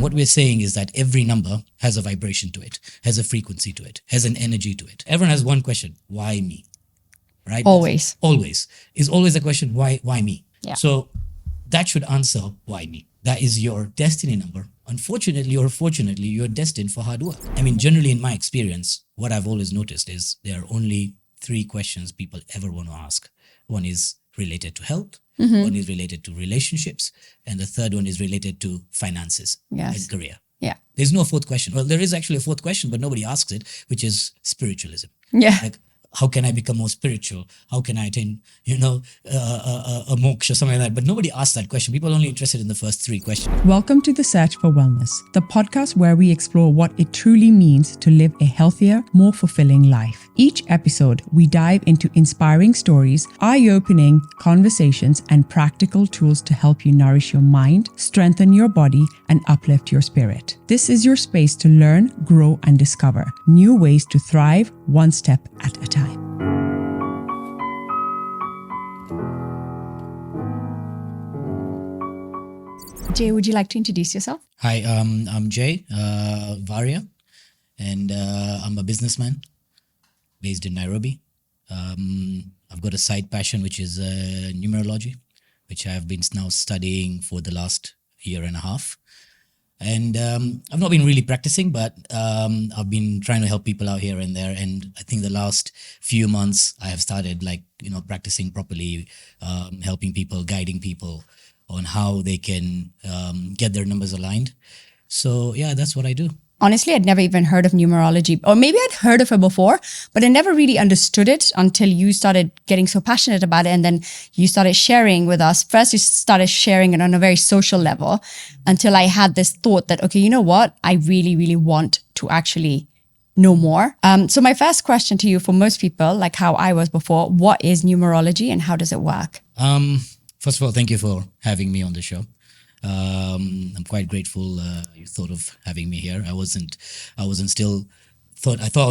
what we're saying is that every number has a vibration to it, has a frequency to it, has an energy to it. Everyone has one question: why me? Right? Always. Always. Is always a question: why me? Yeah. So that should answer why me. That is your destiny number. Unfortunately or fortunately, you're destined for hard work. I mean, generally in my experience, what I've always noticed is there are only 3 questions people ever want to ask. One is related to health, one is related to relationships, and the third one is related to finances and career. Yeah. There's no fourth question. Well, there is actually a fourth question, but nobody asks it, which is spiritualism. Yeah. Like, how can I become more spiritual? How can I attain, a moksha, something like that? But nobody asks that question. People are only interested in the first 3 questions. Welcome to The Search for Wellness, the podcast where we explore what it truly means to live a healthier, more fulfilling life. Each episode, we dive into inspiring stories, eye-opening conversations, and practical tools to help you nourish your mind, strengthen your body, and uplift your spirit. This is your space to learn, grow, and discover new ways to thrive one step at a time. Jay, would you like to introduce yourself? Hi, I'm Jay Varia, and I'm a businessman based in Nairobi. I've got a side passion, which is numerology, which I've been now studying for the last year and a half. And I've not been really practicing, but I've been trying to help people out here and there. And I think the last few months I have started practicing properly, helping people, guiding people on how they can get their numbers aligned. So yeah, that's what I do. Honestly, I'd never even heard of numerology, or maybe I'd heard of it before, but I never really understood it until you started getting so passionate about it. And then you started sharing with us. First, you started sharing it on a very social level until I had this thought that, okay, you know what? I really, really want to actually know more. So my first question to you, for most people, like how I was before, what is numerology and how does it work? First of all, thank you for having me on the show. I'm quite grateful you thought of having me here. I thought I was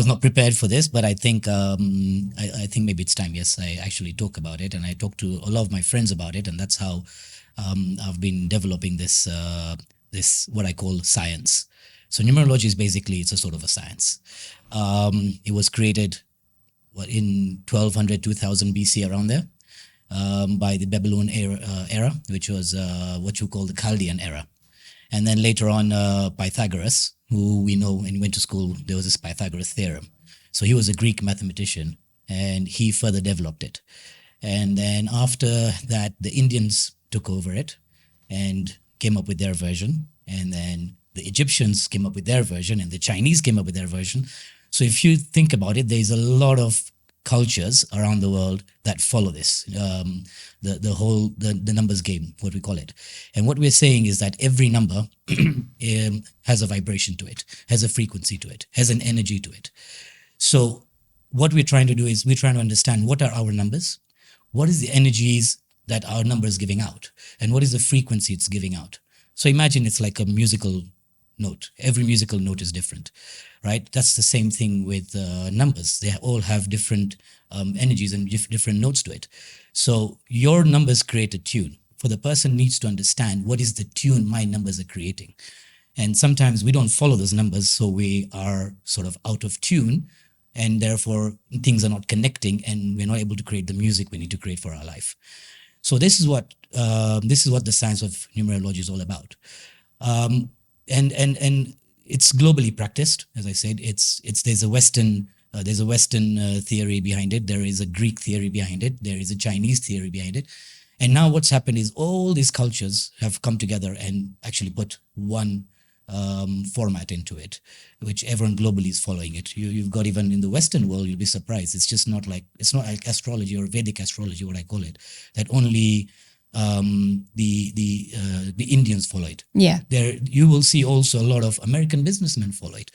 not prepared for this, but I think I think maybe it's time. Yes, I actually talk about it, and I talk to a lot of my friends about it, and that's how I've been developing this what I call science. So numerology is basically, it's a sort of a science. It was created in 1200, 2000 BC, around there. By the Babylon era, which was what you call the Chaldean era. And then later on, Pythagoras, who we know and went to school, there was this Pythagoras theorem. So he was a Greek mathematician, and he further developed it. And then after that, the Indians took over it and came up with their version. And then the Egyptians came up with their version, and the Chinese came up with their version. So if you think about it, there's a lot of cultures around the world that follow this, the numbers game, what we call it. And what we're saying is that every number has a vibration to it, has a frequency to it, has an energy to it. So what we're trying to do is we're trying to understand what are our numbers, what is the energies that our number is giving out, and what is the frequency it's giving out. So imagine it's like a musical note. Every musical note is different, right? That's the same thing with numbers. They all have different energies and different notes to it. So your numbers create a tune. For the person needs to understand what is the tune my numbers are creating. And sometimes we don't follow those numbers, so we are sort of out of tune, and therefore things are not connecting, and we're not able to create the music we need to create for our life. So this is what the science of numerology is all about. And it's globally practiced. As I said, there's a Western theory behind it. There is a Greek theory behind it. There is a Chinese theory behind it. And now what's happened is all these cultures have come together and actually put one format into it, which everyone globally is following it. You've got, even in the Western world, you'll be surprised. It's not like astrology or Vedic astrology, what I call it, that only the Indians follow it. Yeah. There you will see also a lot of American businessmen follow it.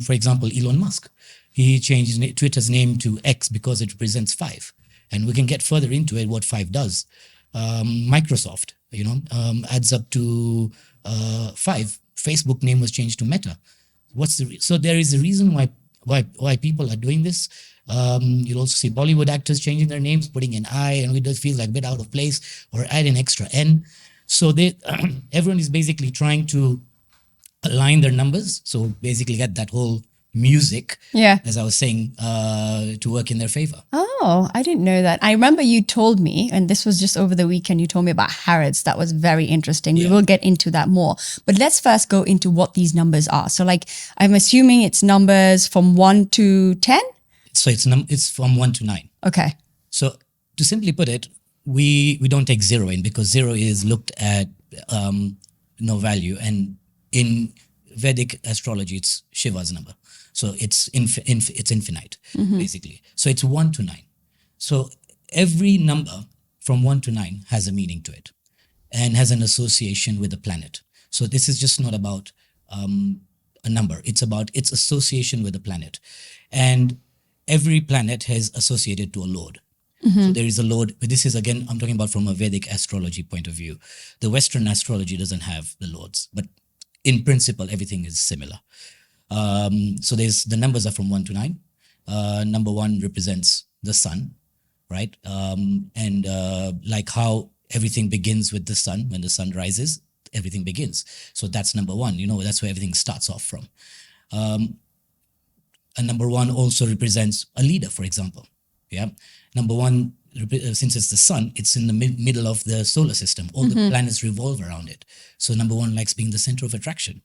For example, Elon Musk, he changed Twitter's name to X because it represents 5, and we can get further into it what 5 does. Microsoft, adds up to 5. Facebook name was changed to Meta. So there is a reason why people are doing this. You'll also see Bollywood actors changing their names, putting an I, and it does feel like a bit out of place, or add an extra N. So everyone is basically trying to align their numbers. So basically get that whole music, Yeah. as I was saying, to work in their favor. Oh, I didn't know that. I remember you told me, and this was just over the weekend, you told me about Harrods. That was very interesting. We Yeah. will get into that more. But let's first go into what these numbers are. So, like, I'm assuming it's numbers from 1 to 10? So it's from 1 to 9. Okay. So to simply put it, we don't take 0 in, because 0 is looked at no value, and in Vedic astrology it's Shiva's number, so it's it's infinite, basically. So it's 1 to 9. So every number from 1 to 9 has a meaning to it and has an association with a planet. So this is just not about a number, it's about its association with a planet, and every planet is associated to a lord. So there is a lord, but this is, again, I'm talking about from a Vedic astrology point of view. The Western astrology doesn't have the lords, but in principle, everything is similar. So there's the numbers are from 1 to 9. Number 1 represents the sun, right? And like how everything begins with the sun, when the sun rises, everything begins. So that's number 1. That's where everything starts off from. And number 1 also represents a leader, for example. Yeah. Number 1, since it's the sun, it's in the middle of the solar system. All the planets revolve around it. So number 1 likes being the center of attraction,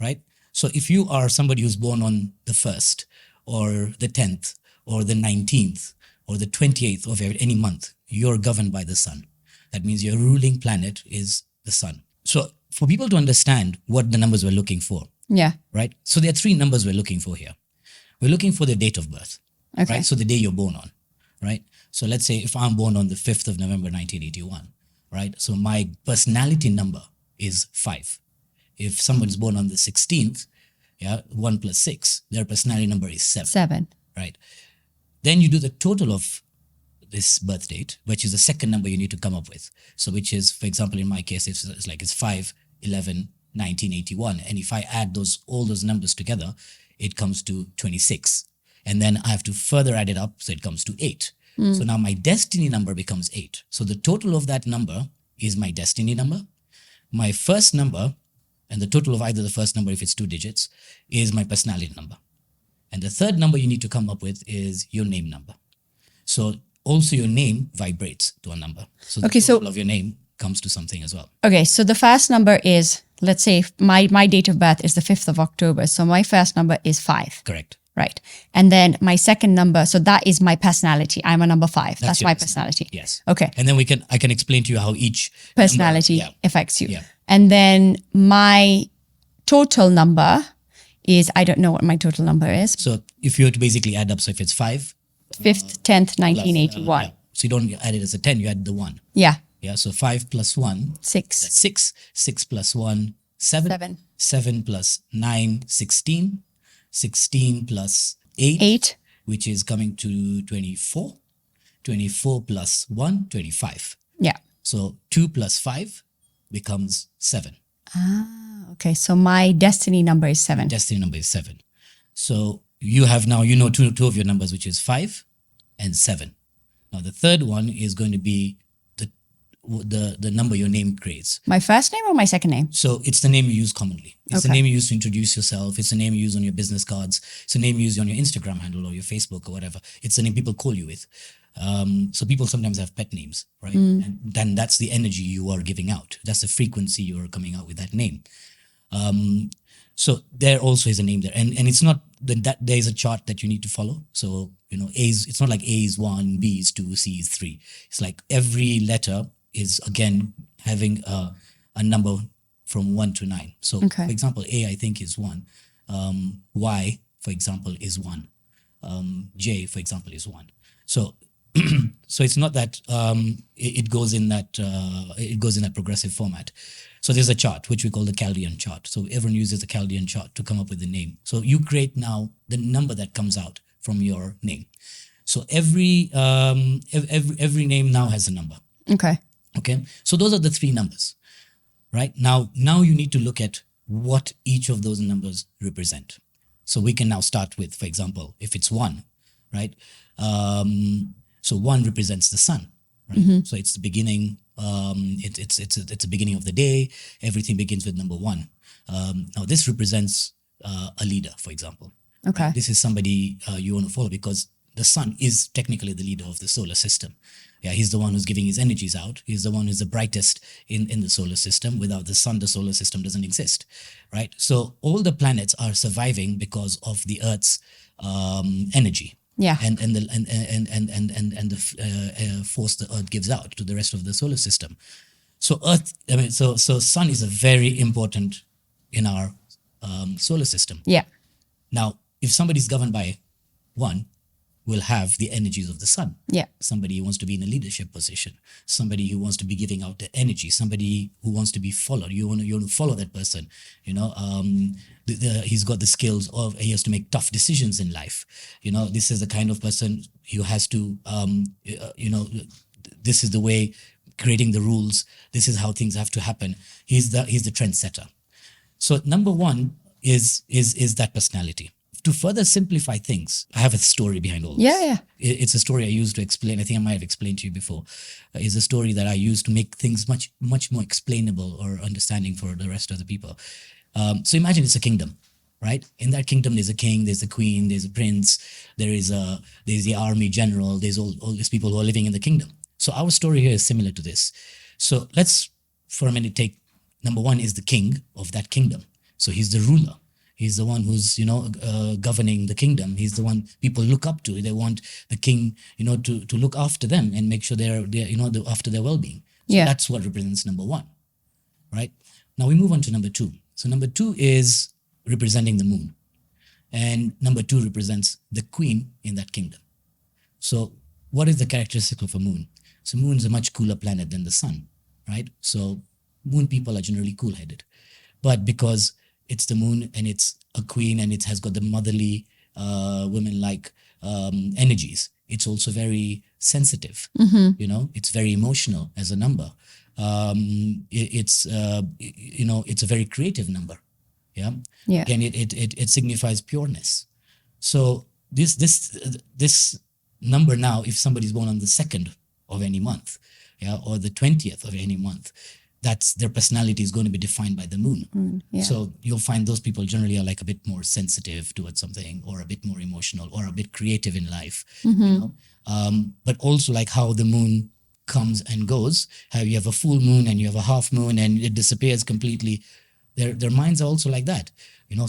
right? So if you are somebody who's born on the 1st or the 10th or the 19th or the 28th of any month, you're governed by the sun. That means your ruling planet is the sun. So for people to understand what the numbers we're looking for, Yeah. right? So there are 3 numbers we're looking for here. We're looking for the date of birth, Okay. right? So the day you're born on, right? So let's say if I'm born on the 5th of November, 1981, right? So my personality number is 5. If someone's born on the 16th, 1 plus 6, their personality number is 7, 7. right? Then you do the total of this birth date, which is the second number you need to come up with. So which is, for example, in my case, it's 5, 11, 1981. And if I add all those numbers together, it comes to 26. And then I have to further add it up, so it comes to 8. So now my destiny number becomes 8. So the total of that number is my destiny number. My first number, and the total of either the first number, if it's 2 digits, is my personality number. And the third number you need to come up with is your name number. So also your name vibrates to a number. So the total of your name comes to something as well. Okay, so the first number is, let's say my date of birth is the 5th of October. So my first number is 5. Correct. Right. And then my second number, so that is my personality. I'm a number 5. That's your my personality. Yes. Okay. And then I can explain to you how each Personality number, affects you. Yeah. And then my total number is, I don't know what my total number is. So if you were to basically add up, so if it's 5, 5th, 10th, 1981. so you don't add it as a 10, you add the 1. Yeah. Yeah. So 5 plus 1, 6. that's 6. 6 plus 1, 7. 7. 7 plus 9, 16. 16 plus 8, 8. which is coming to 24. 24 plus 1, 25. Yeah. So 2 plus 5 becomes 7. Okay. So my destiny number is 7. Destiny number is 7. So you have now, two of your numbers, which is 5 and 7. Now the third one is going to be the number your name creates. My first name or my second name? So it's the name you use commonly. It's the Okay. name you use to introduce yourself. It's the name you use on your business cards. It's the name you use on your Instagram handle or your Facebook or whatever. It's the name people call you with. So people sometimes have pet names, right? And then that's the energy you are giving out. That's the frequency you are coming out with that name. So there also is a name there. And it's not that there is a chart that you need to follow. So, A's, it's not like A is 1, B is 2, C is 3. It's like every letter is, again, having a number from 1 to 9. So, Okay. for example, A, I think, is 1. Y, for example, is 1. J, for example, is 1. So, so it's not that it goes in that progressive format. So there's a chart which we call the Chaldean chart. So everyone uses the Chaldean chart to come up with the name. So you create now the number that comes out from your name. So every name now has a number. Okay. Okay. So those are the 3 numbers, right? Now you need to look at what each of those numbers represent. So we can now start with, for example, if it's 1, right? So 1 represents the sun, right? So it's the beginning. It's the beginning of the day. Everything begins with number 1. Now, this represents a leader, for example. Okay. This is somebody you want to follow because the sun is technically the leader of the solar system. Yeah, he's the one who's giving his energies out. He's the one who's the brightest in the solar system. Without the sun, the solar system doesn't exist, right? So all the planets are surviving because of the Earth's energy. Yeah. And the force the Earth gives out to the rest of the solar system. So sun is a very important in our solar system. Yeah. Now, if somebody's governed by one, will have the energies of the sun. Yeah. Somebody who wants to be in a leadership position, somebody who wants to be giving out the energy, somebody who wants to be followed. You want to follow that person. He's got the skills of, he has to make tough decisions in life. This is the kind of person who has to, this is the way, creating the rules. This is how things have to happen. He's the trendsetter. So number one is that personality. To further simplify things, I have a story behind all this. Yeah. It's a story I used to explain. I think I might have explained to you before. It's a story that I use to make things much more explainable or understanding for the rest of the people. So imagine it's a kingdom, right? In that kingdom, there's a king, there's a queen, there's a prince, there's the army general, there's all these people who are living in the kingdom. So our story here is similar to this. So let's for a minute take number one is the king of that kingdom. So he's the ruler. He's the one who's, governing the kingdom. He's the one people look up to. They want the king, to look after them and make sure they're after their well-being. So Yeah. that's what represents number one, right? Now we move on to number two. So number two is representing the moon. And number two represents the queen in that kingdom. So what is the characteristic of a moon? So moon is a much cooler planet than the sun, right? So moon people are generally cool-headed. But because it's the moon and it's a queen and it has got the motherly, women-like energies, it's also very sensitive. It's very emotional as a number. It's a very creative number. Yeah. Again, it signifies pureness. So this number now, if somebody's born on the 2nd of any month, or the 20th of any month, that's their personality is going to be defined by the moon. So you'll find those people generally are like a bit more sensitive towards something, or a bit more emotional, or a bit creative in life. But also like how the moon comes and goes, how you have a full moon and you have a half moon and it disappears completely. Their minds are also like that,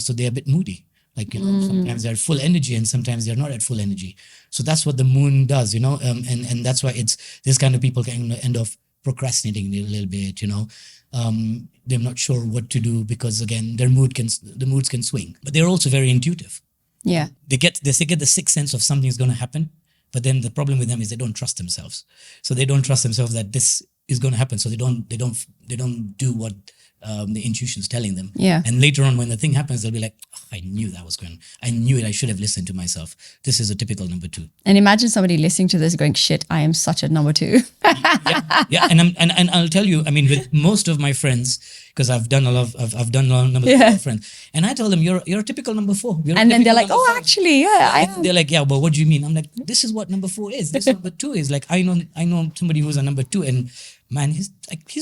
so they're a bit moody. Like, sometimes they're at full energy and sometimes they're not at full energy. So that's what the moon does, and that's why this kind of people can end up procrastinating a little bit, they're not sure what to do because again, the moods can swing, but they're also very intuitive. Yeah. They get the sixth sense of something is going to happen, but then the problem with them is they don't trust themselves. So they don't trust themselves that this is going to happen. So they don't do what the intuition's telling them. Yeah. And later on when the thing happens, they'll be like, I knew that was going. I knew it. I should have listened to myself. This is a typical number two. And imagine somebody listening to this going, shit, I am such a number two. Yeah. And I'll tell you, I mean, with most of my friends, because I've done a lot of number four friends, and I tell them you're a typical number four. And then they're like, oh, actually, yeah, I am. They're like, yeah, but what do you mean? I'm like, this is what number four is. This number two is. Like, I know somebody who's a number two, and man, he's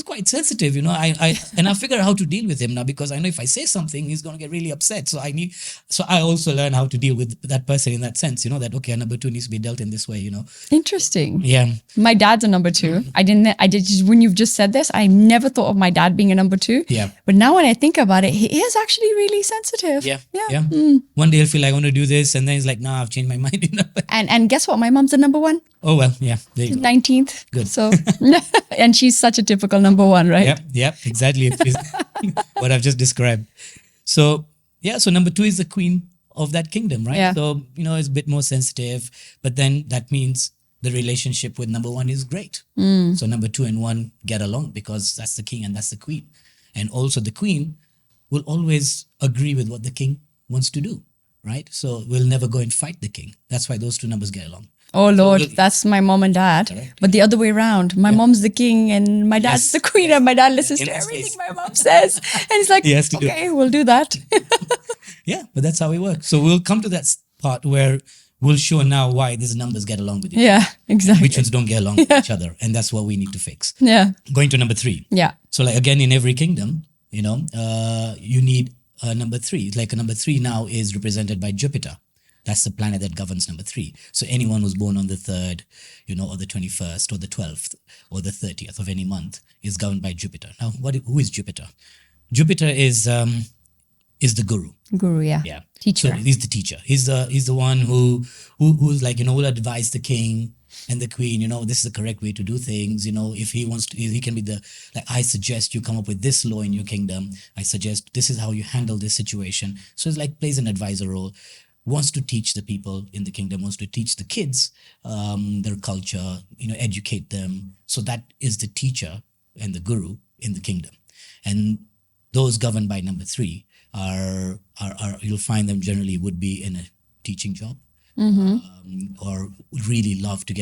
quite sensitive, I figure out how to deal with him now, because I know if I say something, he's gonna get really upset. So I also learn how to deal with that person in that sense, that okay, number two needs to be dealt in this way, Interesting. Yeah. My dad's a number two. I did just, when you've just said this, I never thought of my dad being a number two. Yeah. But now when I think about it, he is actually really sensitive. Yeah. Yeah. One day he'll feel like I want to do this, and then he's like, nah, I've changed my mind. And guess what? My mom's a number one. Oh well, yeah. There you go. 19th. Good. So, and she's such a typical number one, right? Yep, exactly. It's what I've just described. So number two is the queen of that kingdom, right? Yeah. So, it's a bit more sensitive, but then that means the relationship with number one is great. So number two and one get along because that's the king and that's the queen. And also the queen will always agree with what the king wants to do, right? So we'll never go and fight the king. That's why those two numbers get along. Oh Lord, that's my mom and dad. Correct. But the other way around, my mom's the king and my dad's the queen, and my dad listens In to this everything case. my mom says. And it's like, He has to do okay, we'll do that. Yeah, but that's how we work. So we'll come to that part where we'll show now why these numbers get along with each other. Yeah, exactly. Which ones don't get along with each other. And that's what we need to fix. Yeah. Going to number three. Yeah. So like again, in every kingdom, you need number three. Like number three now is represented by Jupiter. That's the planet that governs number three. So anyone who's born on the 3rd, or the 21st or the 12th or the 30th of any month is governed by Jupiter. Now, who is Jupiter? Jupiter is the guru. Guru, yeah. Yeah. Teacher. So he's the teacher. He's the one who's like, will advise the king and the queen, this is the correct way to do things. If he wants to, he can be I suggest you come up with this law in your kingdom. I suggest this is how you handle this situation. So it's like plays an advisor role, wants to teach the people in the kingdom, wants to teach the kids their culture, educate them. So that is the teacher and the guru in the kingdom. And those governed by number three are you'll find them generally would be in a teaching job, or would really love to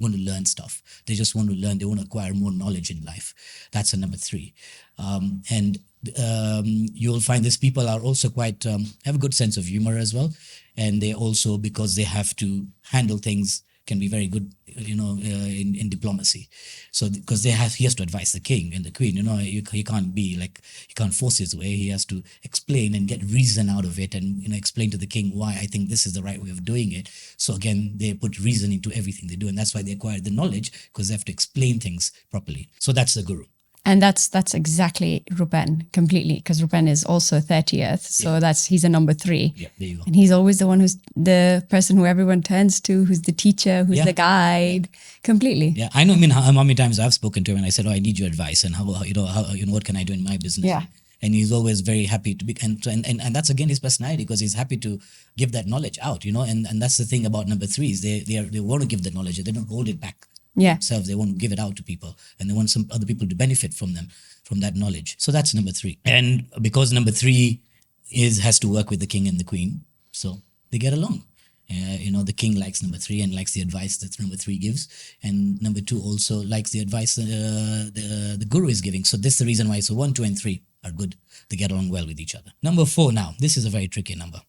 want to learn stuff. They just want to learn. They want to acquire more knowledge in life. That's a number three. And you'll find these people are also quite have a good sense of humor as well. And they also, because they have to handle things, can be very good, in diplomacy. So because he has to advise the king and the queen, he can't be like, he can't force his way. He has to explain and get reason out of it, and explain to the king why I think this is the right way of doing it. So again, they put reason into everything they do, and that's why they acquire the knowledge, because they have to explain things properly. So that's the guru. And that's exactly Rupen completely, because Rupen is also 30th. So he's a number three. Yeah, there you go. And he's always the one who's the person who everyone turns to, who's the teacher, who's the guide, completely. Yeah, I know. How many times I've spoken to him and I said, "Oh, I need your advice, and how what can I do in my business?" Yeah. And he's always very happy to be, and that's again his personality, because he's happy to give that knowledge out, and that's the thing about number threes. They want to give the knowledge. They don't hold it back. Yeah. Themselves. They want to give it out to people, and they want some other people to benefit from that knowledge. So that's number three. And because number three has to work with the king and the queen, so they get along. The king likes number three and likes the advice that number three gives, and number two also likes the advice the guru is giving. So this is the reason why. So 1, 2, and 3 are good. They get along well with each other. Number 4 now. This is a very tricky number.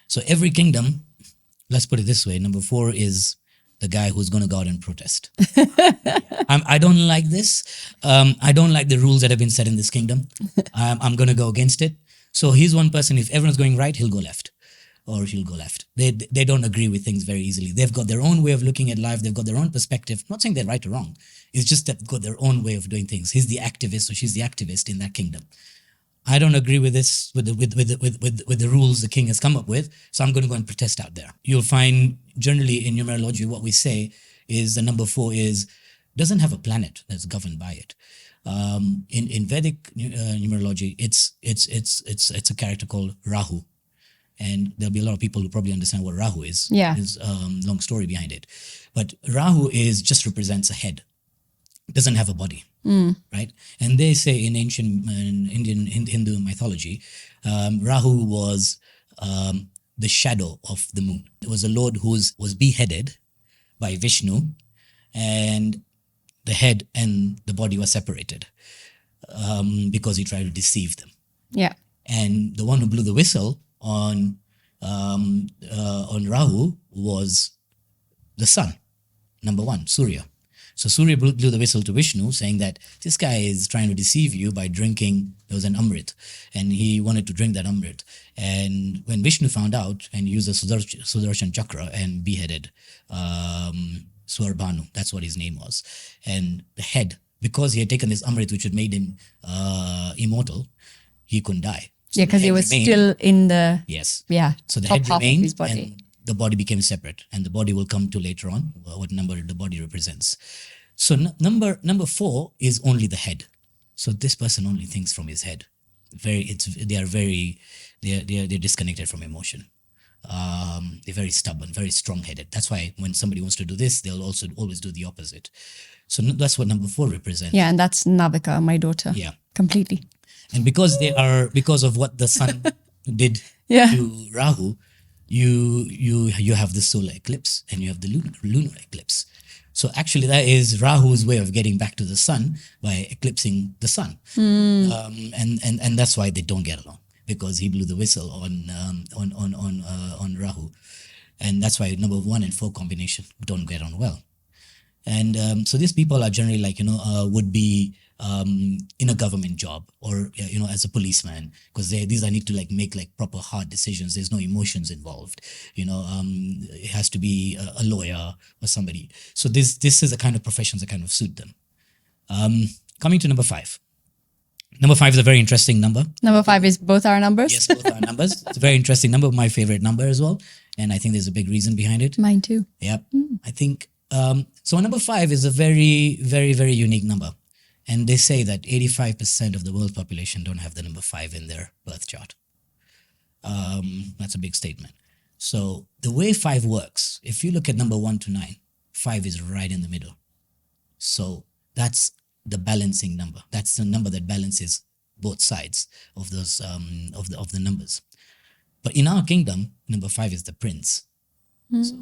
So every kingdom, let's put it this way. Number 4 is the guy who's going to go out and protest. I don't like this. I don't like the rules that have been set in this kingdom. I'm going to go against it. So he's one person. If everyone's going right, he'll go left, or she'll go left. They don't agree with things very easily. They've got their own way of looking at life. They've got their own perspective. I'm not saying they're right or wrong. It's just that they've got their own way of doing things. He's the activist, or she's the activist in that kingdom. I don't agree with this, with the rules the king has come up with, so I'm going to go and protest out there. You'll find generally in numerology what we say is the number 4 doesn't have a planet that's governed by it. In Vedic numerology, it's a character called Rahu, and there'll be a lot of people who probably understand what Rahu is. Yeah, there's long story behind it, but Rahu just represents a head. It doesn't have a body. Right? And they say in ancient Indian Hindu mythology, Rahu was the shadow of the moon. It was a lord who was beheaded by Vishnu, and the head and the body were separated because he tried to deceive them. Yeah. And the one who blew the whistle on Rahu was the sun, number 1, Surya. So Surya blew the whistle to Vishnu, saying that this guy is trying to deceive you by drinking, there was an Amrit, and he wanted to drink that Amrit. And when Vishnu found out, and used the Sudarshan Chakra and beheaded Swarbhanu, that's what his name was. And the head, because he had taken this Amrit, which had made him immortal, he couldn't die. So yeah, because he was still in the... Yes. Yeah. So the top head half of remained, his body. and the body became separate, and the body will come to later on what number the body represents. So number 4 is only the head. So this person only thinks from his head. They're disconnected from emotion. They're very stubborn, very strong-headed. That's why when somebody wants to do this, they'll also always do the opposite. So that's what number 4 represents. Yeah, and that's Navika, my daughter. Yeah, completely. And because of what the sun did to Rahu, you have the solar eclipse and you have the lunar eclipse. So actually that is Rahu's way of getting back to the sun by eclipsing the sun. And that's why they don't get along, because he blew the whistle on Rahu. And that's why number 1 and 4 combination don't get on well. And so these people are generally would be in a government job or as a policeman, because these I need to make proper hard decisions. There's no emotions involved. It has to be a lawyer or somebody. So this is the kind of professions that kind of suit them. Coming to number 5. Number 5 is a very interesting number. Number 5 is both our numbers. Yes, both are numbers. It's a very interesting number, my favorite number as well. And I think there's a big reason behind it. Mine too. Yeah. I think, so number 5 is a very, very, very unique number. And they say that 85% of the world population don't have the number 5 in their birth chart. That's a big statement. So the way 5 works, if you look at number 1 to 9, 5 is right in the middle. So that's the balancing number. That's the number that balances both sides of those of the numbers. But in our kingdom, number 5 is the prince. So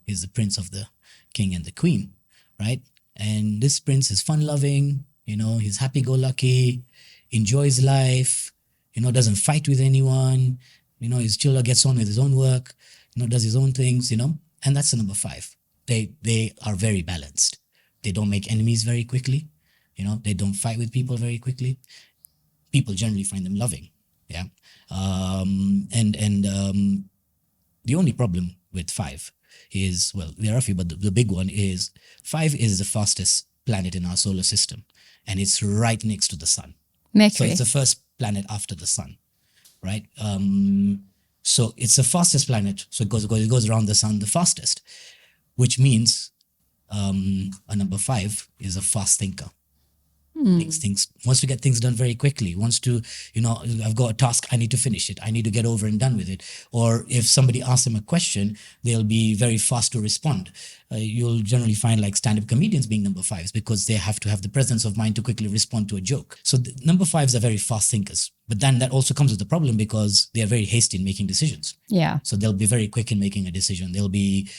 he's the prince of the king and the queen, right? And this prince is fun-loving, he's happy-go-lucky, enjoys life, doesn't fight with anyone, he's chill, gets on with his own work, does his own things, and that's the number 5. They are very balanced. They don't make enemies very quickly. They don't fight with people very quickly. People generally find them loving. Yeah. The only problem with 5 is, well, there are a few, but the big one is 5 is the fastest planet in our solar system, and it's right next to the sun. Mercury. So it's the first planet after the sun, right? So it's the fastest planet. So it goes around the sun the fastest, which means a number 5 is a fast thinker. Wants to get things done very quickly, wants to, I've got a task, I need to finish it, I need to get over and done with it. Or if somebody asks them a question, they'll be very fast to respond. You'll generally find stand-up comedians being number 5s because they have to have the presence of mind to quickly respond to a joke. So number 5s are very fast thinkers, but then that also comes with a problem because they are very hasty in making decisions. Yeah. So they'll be very quick in making a decision. They'll be,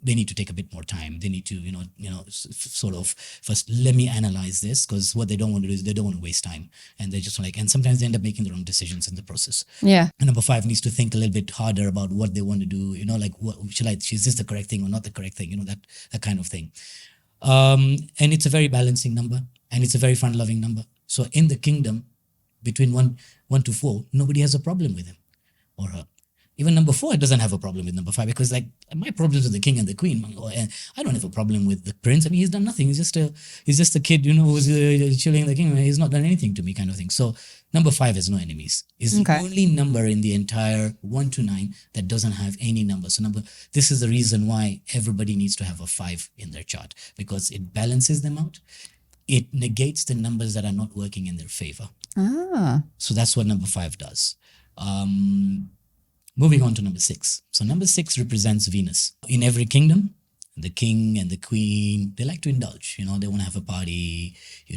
they need to take a bit more time. They need to, sort of first let me analyze this, because what they don't want to do is they don't want to waste time, and they just and sometimes they end up making the wrong decisions in the process. Yeah. And number 5 needs to think a little bit harder about what they want to do. What is this the correct thing or not the correct thing? That kind of thing. And it's a very balancing number, and it's a very fun-loving number. So in the kingdom, between 1 to 4, nobody has a problem with him or her. Even number 4 doesn't have a problem with number 5, because my problems with the king and the queen. I don't have a problem with the prince. I mean, he's done nothing. He's just a kid, who's chilling in the kingdom. He's not done anything to me, kind of thing. So number 5 has no enemies. It's the only number in the entire 1 to 9 that doesn't have any number. So this is the reason why everybody needs to have a 5 in their chart, because it balances them out. It negates the numbers that are not working in their favor. So that's what number 5 does. Moving on to number 6. So number 6 represents Venus. In every kingdom, the king and the queen, they like to indulge. They want to have a party. They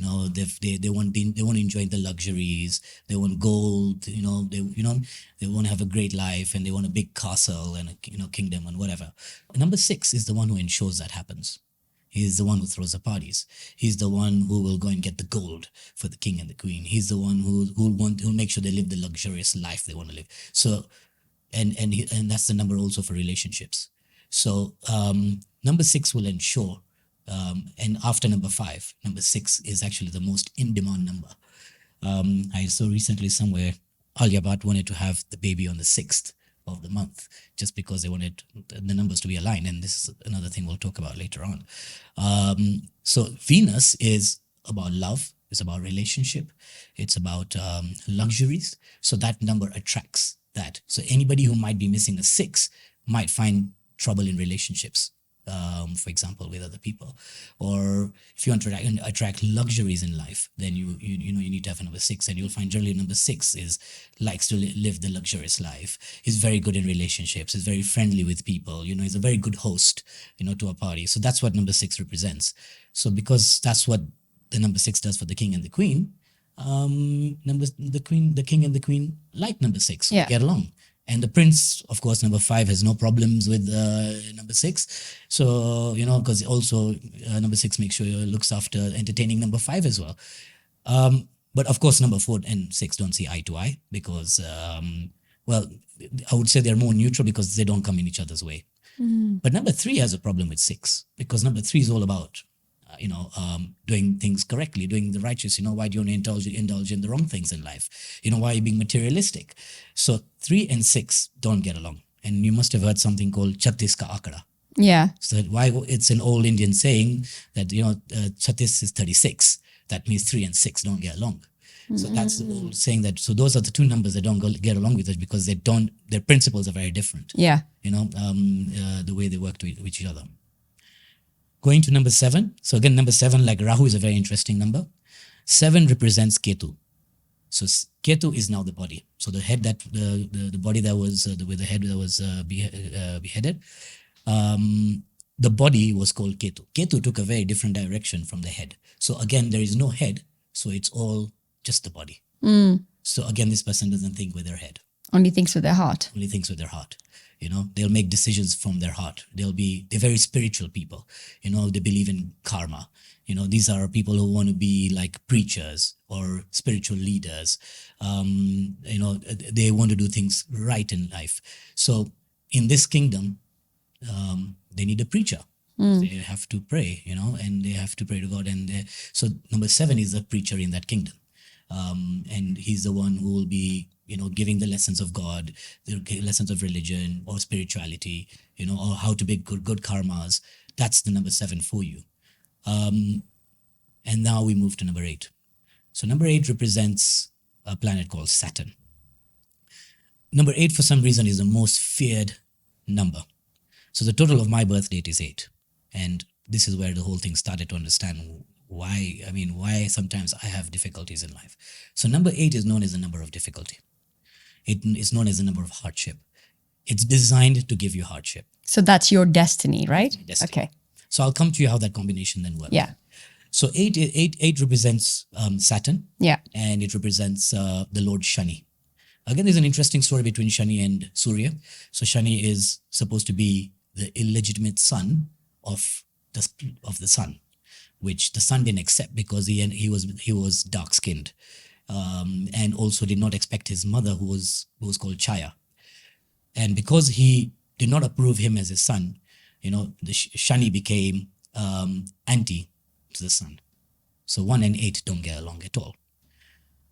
want to enjoy the luxuries. They want gold. They want to have a great life, and they want a big castle and a kingdom and whatever. Number 6 is the one who ensures that happens. He's the one who throws the parties. He's the one who will go and get the gold for the king and the queen. He's the one who'll make sure they live the luxurious life they want to live. So. And that's the number also for relationships. So number 6 will ensure, and after number 5, number 6 is actually the most in-demand number. I saw recently somewhere Alia Bhatt wanted to have the baby on the 6th of the month, just because they wanted the numbers to be aligned, and this is another thing we'll talk about later on. So Venus is about love, it's about relationship, it's about luxuries. So that number attracts that. So anybody who might be missing a 6 might find trouble in relationships, for example, with other people. Or if you want to attract luxuries in life, then you need to have a number 6, and you'll find generally number 6 likes to live the luxurious life. Is very good in relationships. Is very friendly with people. Is a very good host. To a party. So that's what number 6 represents. So because that's what the number 6 does for the king and the queen. The king and the queen like number 6, get along. And the prince, of course, number 5 has no problems with number 6. So, because also number 6 makes sure it looks after entertaining number 5 as well. But of course, number 4 and 6 don't see eye to eye because, I would say they're more neutral because they don't come in each other's way. But number 3 has a problem with 6 because number 3 is all about doing things correctly, doing the righteous. Why do you want to indulge in the wrong things in life? Why are you being materialistic? So 3 and 6 don't get along. And you must have heard something called Chattis ka akada. Yeah. So why it's an old Indian saying that, Chattis is 36. That means 3 and 6 don't get along. So that's the old saying that, so those are the two numbers that don't get along with it because their principles are very different. Yeah. The way they work with each other. Going to number 7. So again, number 7, like Rahu, is a very interesting number. 7 represents Ketu. So Ketu is now the body. So the head the body that was with the head that was beheaded, the body was called Ketu. Ketu took a very different direction from the head. So again, there is no head. So it's all just the body. So again, this person doesn't think with their head. Only thinks with their heart. Only thinks with their heart. They'll make decisions from their heart. They're very spiritual people. They believe in karma. These are people who want to be like preachers or spiritual leaders. They want to do things right in life. So in this kingdom, they need a preacher. They have to pray, and they have to pray to God. And so number 7 is the preacher in that kingdom. And he's the one who will be, giving the lessons of God, the lessons of religion or spirituality, or how to make good karmas. That's the number 7 for you. And now we move to number 8. So number 8 represents a planet called Saturn. Number 8, for some reason, is the most feared number. So the total of my birth date is 8. And this is where the whole thing started to understand why sometimes I have difficulties in life. So number 8 is known as the number of difficulty. It is known as the number of hardship. It's designed to give you hardship. So that's your destiny, right? Destiny. Okay. So I'll come to you how that combination then works. Yeah. So 8 represents Saturn. Yeah. And it represents the Lord Shani. Again, there's an interesting story between Shani and Surya. So Shani is supposed to be the illegitimate son of the sun, which the sun didn't accept because he was dark skinned, and also did not expect his mother, who was called Chaya, and because he did not approve him as his son, the Shani became anti to the sun. So 1 and 8 don't get along at all,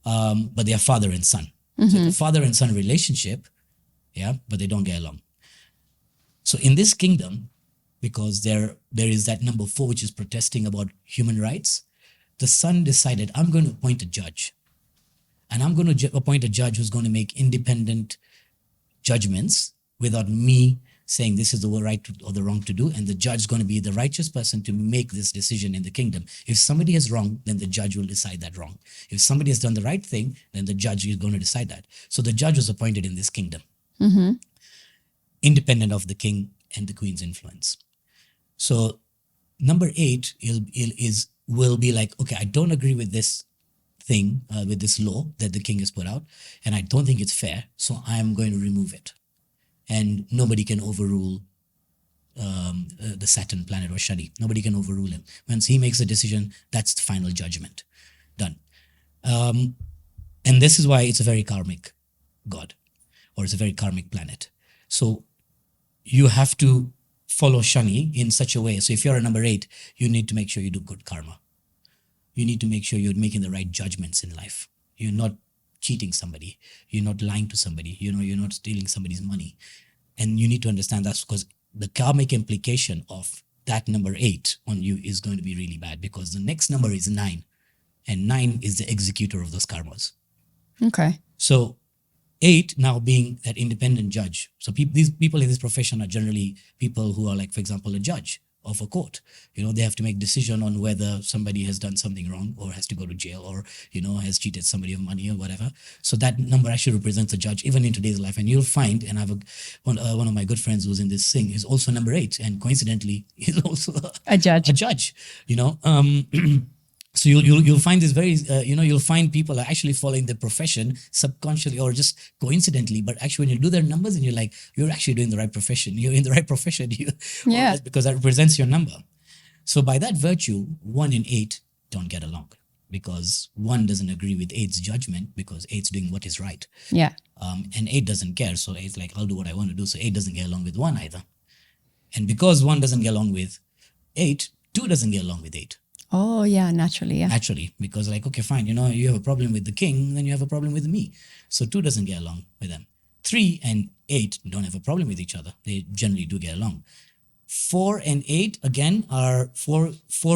but they are father and son. So the father and son relationship, but they don't get along. So in this kingdom, because there is that number 4 which is protesting about human rights, the son decided, I'm going to appoint a judge, and I'm going to appoint a judge who's going to make independent judgments without me saying this is the right or the wrong to do, and the judge is going to be the righteous person to make this decision in the kingdom. If somebody is wrong, then the judge will decide that wrong. If somebody has done the right thing, then the judge is going to decide that. So the judge was appointed in this kingdom, independent of the king and the queen's influence. So number 8 will be like, okay, I don't agree with this thing, with this law that the king has put out, and I don't think it's fair, so I'm going to remove it. And nobody can overrule the Saturn planet or Shani. Nobody can overrule him. Once he makes a decision, that's the final judgment. Done. And this is why it's a very karmic god, or it's a very karmic planet. So you have to follow Shani in such a way. So if you're a number 8, you need to make sure you do good karma. You need to make sure you're making the right judgments in life. You're not cheating somebody. You're not lying to somebody. You're not stealing somebody's money. And you need to understand that's because the karmic implication of that number 8 on you is going to be really bad, because the next number is 9. And 9 is the executor of those karmas. Okay. So 8 now being that independent judge. So these people in this profession are generally people who are like, for example, a judge of a court. They have to make decision on whether somebody has done something wrong or has to go to jail, or, has cheated somebody of money or whatever. So that number actually represents a judge, even in today's life. And you'll find, and I have one of my good friends who's in this thing, is also number 8. And coincidentally, he's also A judge. A judge, So you'll find this very, you'll find people are actually following the profession subconsciously or just coincidentally, but actually when you do their numbers and you're actually doing the right profession, you're in the right profession, because that represents your number. So by that virtue, 1 and 8 don't get along, because 1 doesn't agree with 8's judgment, because 8's doing what is right. Yeah. And 8 doesn't care. So 8's like, I'll do what I want to do. So 8 doesn't get along with 1 either. And because 1 doesn't get along with 8, 2 doesn't get along with 8. Oh, yeah, naturally. Yeah. Naturally, because like, okay, fine, you have a problem with the king, then you have a problem with me. So 2 doesn't get along with them. 3 and 8 don't have a problem with each other. They generally do get along. 4 and 8 again are 4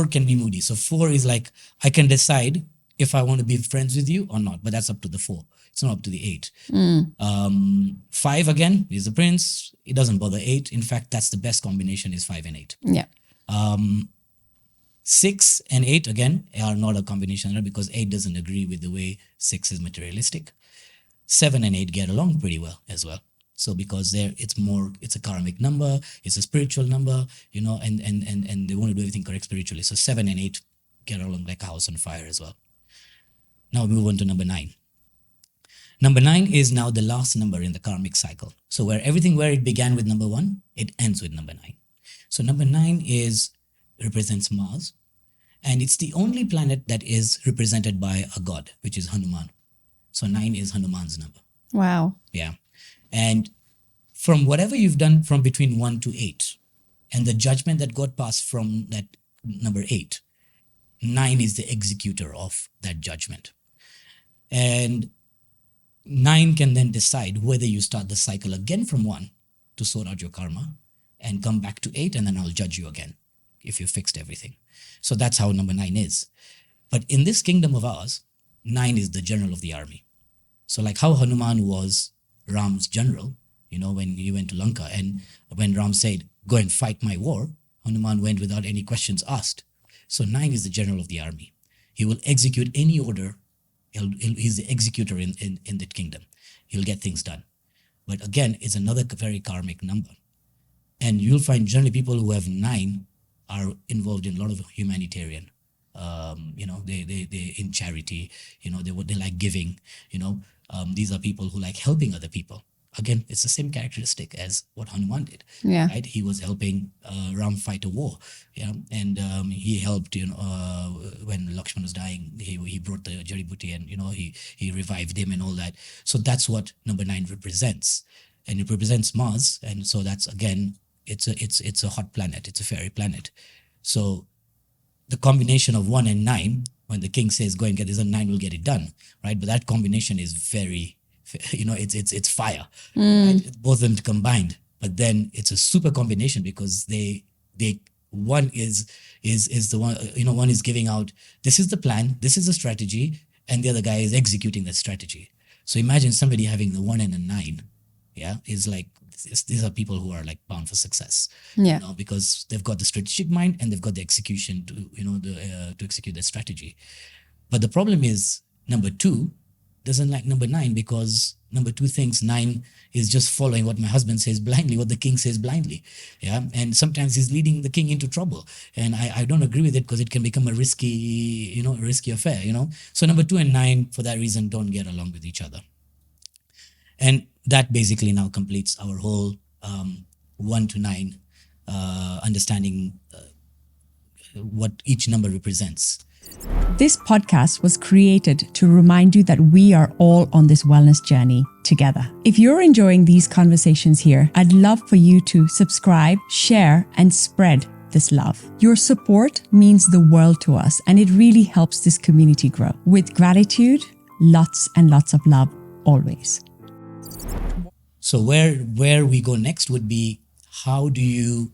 can be moody. So 4 is like, I can decide if I want to be friends with you or not, but that's up to the 4. It's not up to the 8. 5 again is the prince. It doesn't bother 8. In fact, that's the best combination is 5 and 8. Yeah. 6 and 8 again are not a combination because 8 doesn't agree with the way 6 is materialistic. 7 and 8 get along pretty well as well. So because it's a karmic number, it's a spiritual number, and they want to do everything correct spiritually. So 7 and 8 get along like a house on fire as well. Now we move on to number 9. Number 9 is now the last number in the karmic cycle. So where it began with number 1, it ends with number 9. So number 9 represents Mars, and it's the only planet that is represented by a god, which is Hanuman. So 9 is Hanuman's number. Wow. Yeah. And from whatever you've done from between 1 to 8, and the judgment that God passed from that number 8, 9 is the executor of that judgment. And 9 can then decide whether you start the cycle again from 1 to sort out your karma and come back to 8, and then I'll judge you again if you fixed everything. So that's how number 9 is. But in this kingdom of ours, 9 is the general of the army. So like how Hanuman was Ram's general, when he went to Lanka, and when Ram said, go and fight my war, Hanuman went without any questions asked. So 9 is the general of the army. He will execute any order. He's the executor in that kingdom. He'll get things done. But again, it's another very karmic number. And you'll find generally people who have 9 are involved in a lot of humanitarian. They in charity. They like giving. These are people who like helping other people. Again, it's the same characteristic as what Hanuman did. Yeah. Right? He was helping Ram fight a war. Yeah, and he helped. When Lakshman was dying, he brought the Jari Buti, and he revived him and all that. So that's what number 9 represents, and it represents Mars. And so that's again, it's a hot planet. It's a fairy planet. So the combination of 1 and 9, when the king says go and get this, and 9 will get it done, right? But that combination is very, it's fire. Right? Both of them combined, but then it's a super combination because they one is the one, one is giving out, this is the plan, this is the strategy, and the other guy is executing that strategy. So imagine somebody having the 1 and a 9. Yeah, is like, these are people who are like bound for success. Yeah. Because they've got the strategic mind and they've got the execution to to execute their strategy. But the problem is number 2 doesn't like number 9 because number 2 thinks 9 is just following what my husband says blindly, what the king says blindly. Yeah, and sometimes he's leading the king into trouble, and I don't agree with it because it can become a risky affair. So number 2 and 9 for that reason don't get along with each other. And that basically now completes our whole 1 to 9 understanding what each number represents. This podcast was created to remind you that we are all on this wellness journey together. If you're enjoying these conversations here, I'd love for you to subscribe, share, and spread this love. Your support means the world to us, and it really helps this community grow. With gratitude, lots and lots of love, always. So where we go next would be how do you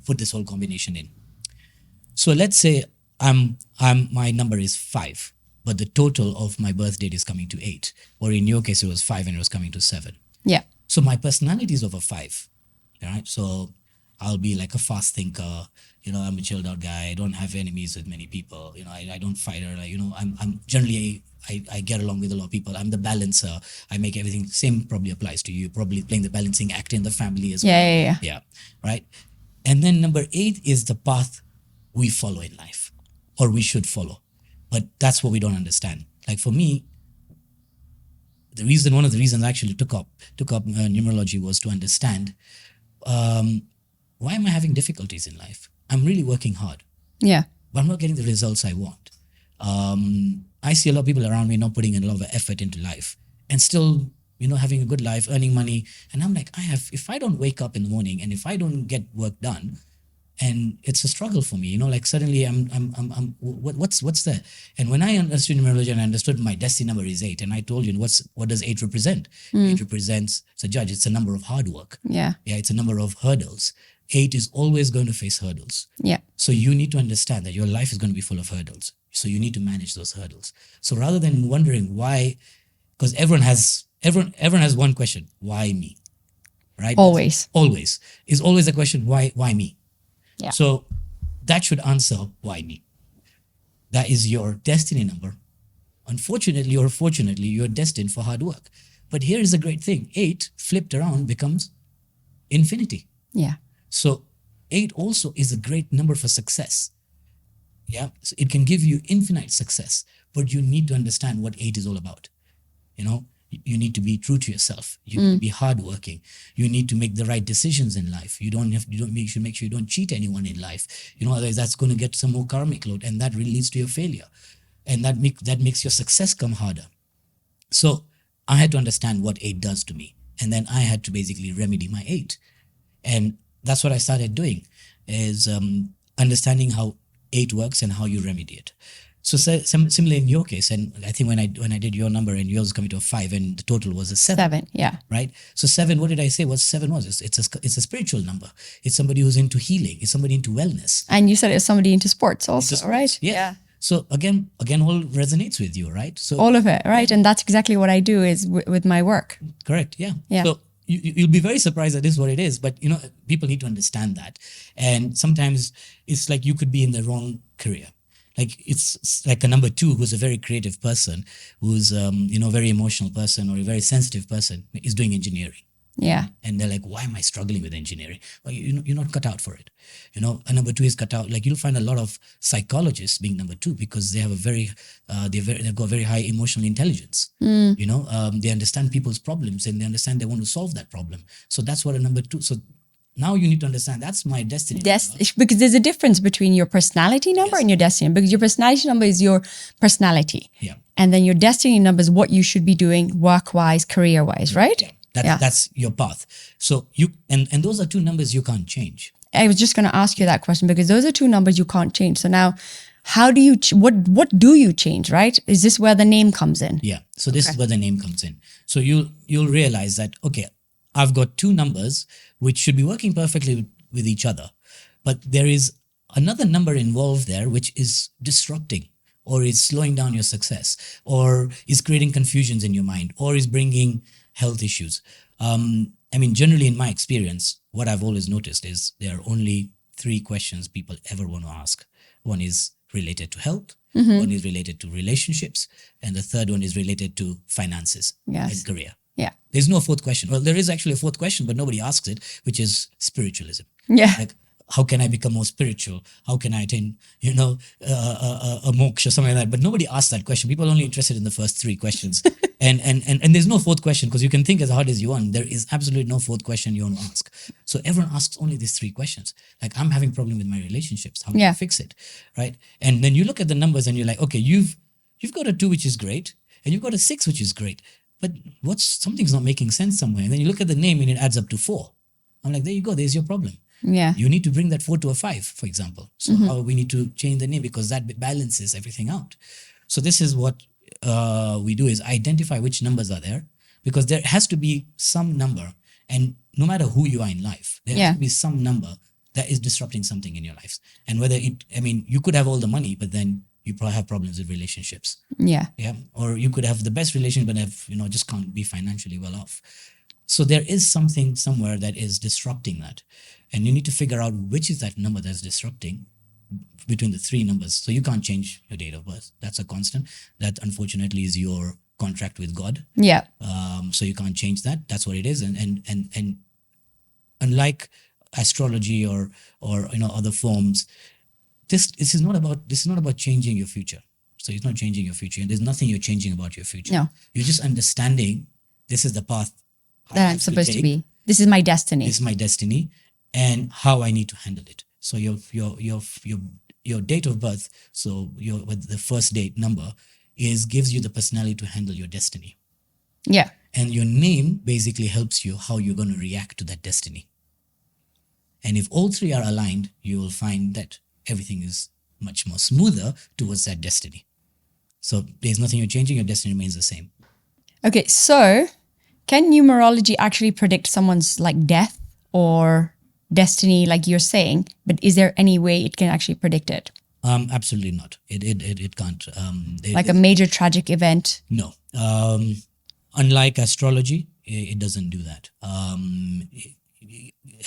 put this whole combination in? So let's say my number is 5, but the total of my birth date is coming to 8, or in your case it was 5 and it was coming to 7. Yeah. So my personality is over 5, right? So I'll be like a fast thinker. I'm a chilled out guy. I don't have enemies with many people. I don't fight or I'm generally I get along with a lot of people. I'm the balancer. I make everything. Same probably applies to you. Probably playing the balancing act in the family as well. Yeah. Right. And then number 8 is the path we follow in life, or we should follow. But that's what we don't understand. Like for me, one of the reasons I actually took up numerology was to understand why am I having difficulties in life? I'm really working hard. Yeah. But I'm not getting the results I want. I see a lot of people around me not putting in a lot of effort into life and still, having a good life, earning money. And I'm like, if I don't wake up in the morning and if I don't get work done, and it's a struggle for me. Like suddenly what's there? And when I understood numerology and I understood my destiny number is 8, and I told you what does 8 represent? 8 represents, it's a judge. It's a number of hard work. Yeah. It's a number of hurdles. 8 is always going to face hurdles. Yeah. So you need to understand that your life is going to be full of hurdles. So you need to manage those hurdles. So rather than wondering why, because everyone has one question: why me? Right? Always. Is always the question: why me? Yeah. So that should answer why me. That is your destiny number. Unfortunately or fortunately, you're destined for hard work. But here is the great thing: 8 flipped around becomes infinity. Yeah. So 8 also is a great number for success. Yeah, so it can give you infinite success, but you need to understand what 8 is all about. You need to be true to yourself. You need to be hardworking. You need to make the right decisions in life. You should make sure you don't cheat anyone in life. Otherwise that's going to get some more karmic load, and that really leads to your failure, and that makes your success come harder. So I had to understand what 8 does to me, and then I had to basically remedy my 8, and that's what I started doing, is understanding how 8 works and how you remedy it. So similarly in your case, and I think when I did your number and yours was coming to a 5 and the total was a 7. 7. Yeah. Right? So 7, what did I say? What 7 was? It's a spiritual number. It's somebody who's into healing. It's somebody into wellness. And you said it's somebody into sports also, Into sports, right? Yeah. So again, all resonates with you, right? So All of it, right? And that's exactly what I do is with my work. correct. Yeah. Yeah. So you'll be very surprised that this is what it is, but people need to understand that. And sometimes it's like you could be in the wrong career. Like it's like a number 2 who's a very creative person, who's a very emotional person or a very sensitive person is doing engineering. Yeah. And they're like, why am I struggling with engineering? Well, you're not cut out for it. A number 2 is cut out. Like you'll find a lot of psychologists being number 2 because they have they've got very high emotional intelligence. They understand people's problems and they understand they want to solve that problem. So that's what a number 2. So now you need to understand that's my destiny. Because there's a difference between your personality number and your destiny. Because your personality number is your personality. Yeah. And then your destiny number is what you should be doing work-wise, career-wise, right? Yeah. That's your path. So and those are 2 numbers you can't change. I was just going to ask you that question because those are 2 numbers you can't change. So now, how do you what do you change, right? Is this where the name comes in? Yeah. So this is where the name comes in. So you'll realize that, okay, I've got 2 numbers which should be working perfectly with each other, but there is another number involved there which is disrupting or is slowing down your success or is creating confusions in your mind or is bringing health issues. Generally in my experience, what I've always noticed is there are only 3 questions people ever want to ask. One is related to health, one is related to relationships, and the third one is related to finances and career. Yeah. There's no 4th question. Well, there is actually a 4th question, but nobody asks it, which is spiritualism. Yeah. Like, how can I become more spiritual? How can I attain, a moksha or something like that? But nobody asks that question. People are only interested in the first 3 questions. and there's no 4th question because you can think as hard as you want. There is absolutely no 4th question you want to ask. So everyone asks only these 3 questions. Like, I'm having a problem with my relationships. How do I fix it? Right? And then you look at the numbers and you're like, okay, you've got a 2, which is great. And you've got a 6, which is great. But something's not making sense somewhere. And then you look at the name and it adds up to 4. I'm like, there you go. There's your problem. Yeah. You need to bring that 4 to a 5, for example. So how we need to change the name because that balances everything out. So this is what we do is identify which numbers are there because there has to be some number. And no matter who you are in life, there has to be some number that is disrupting something in your lives. And whether you could have all the money, but then you probably have problems with relationships. Yeah. Yeah. Or you could have the best relationship, but just can't be financially well off. So there is something somewhere that is disrupting that. And you need to figure out which is that number that's disrupting between the 3 numbers. So you can't change your date of birth. That's a constant. That unfortunately is your contract with God. Yeah. So you can't change that. That's what it is. And unlike astrology or other forms, this is not about changing your future. So it's not changing your future. And there's nothing you're changing about your future. No. You're just understanding this is the path that I'm supposed to be. This is my destiny. This is my destiny and how I need to handle it. So your date of birth, so with the first date number gives you the personality to handle your destiny. Yeah. And your name basically helps you how you're going to react to that destiny. And if all three are aligned, you will find that everything is much more smoother towards that destiny. So there's nothing you're changing, your destiny remains the same. Okay, so can numerology actually predict someone's like death or destiny, like you're saying? But is there any way it can actually predict it? Absolutely not. It can't. Like a major tragic event? No. Unlike astrology, it doesn't do that.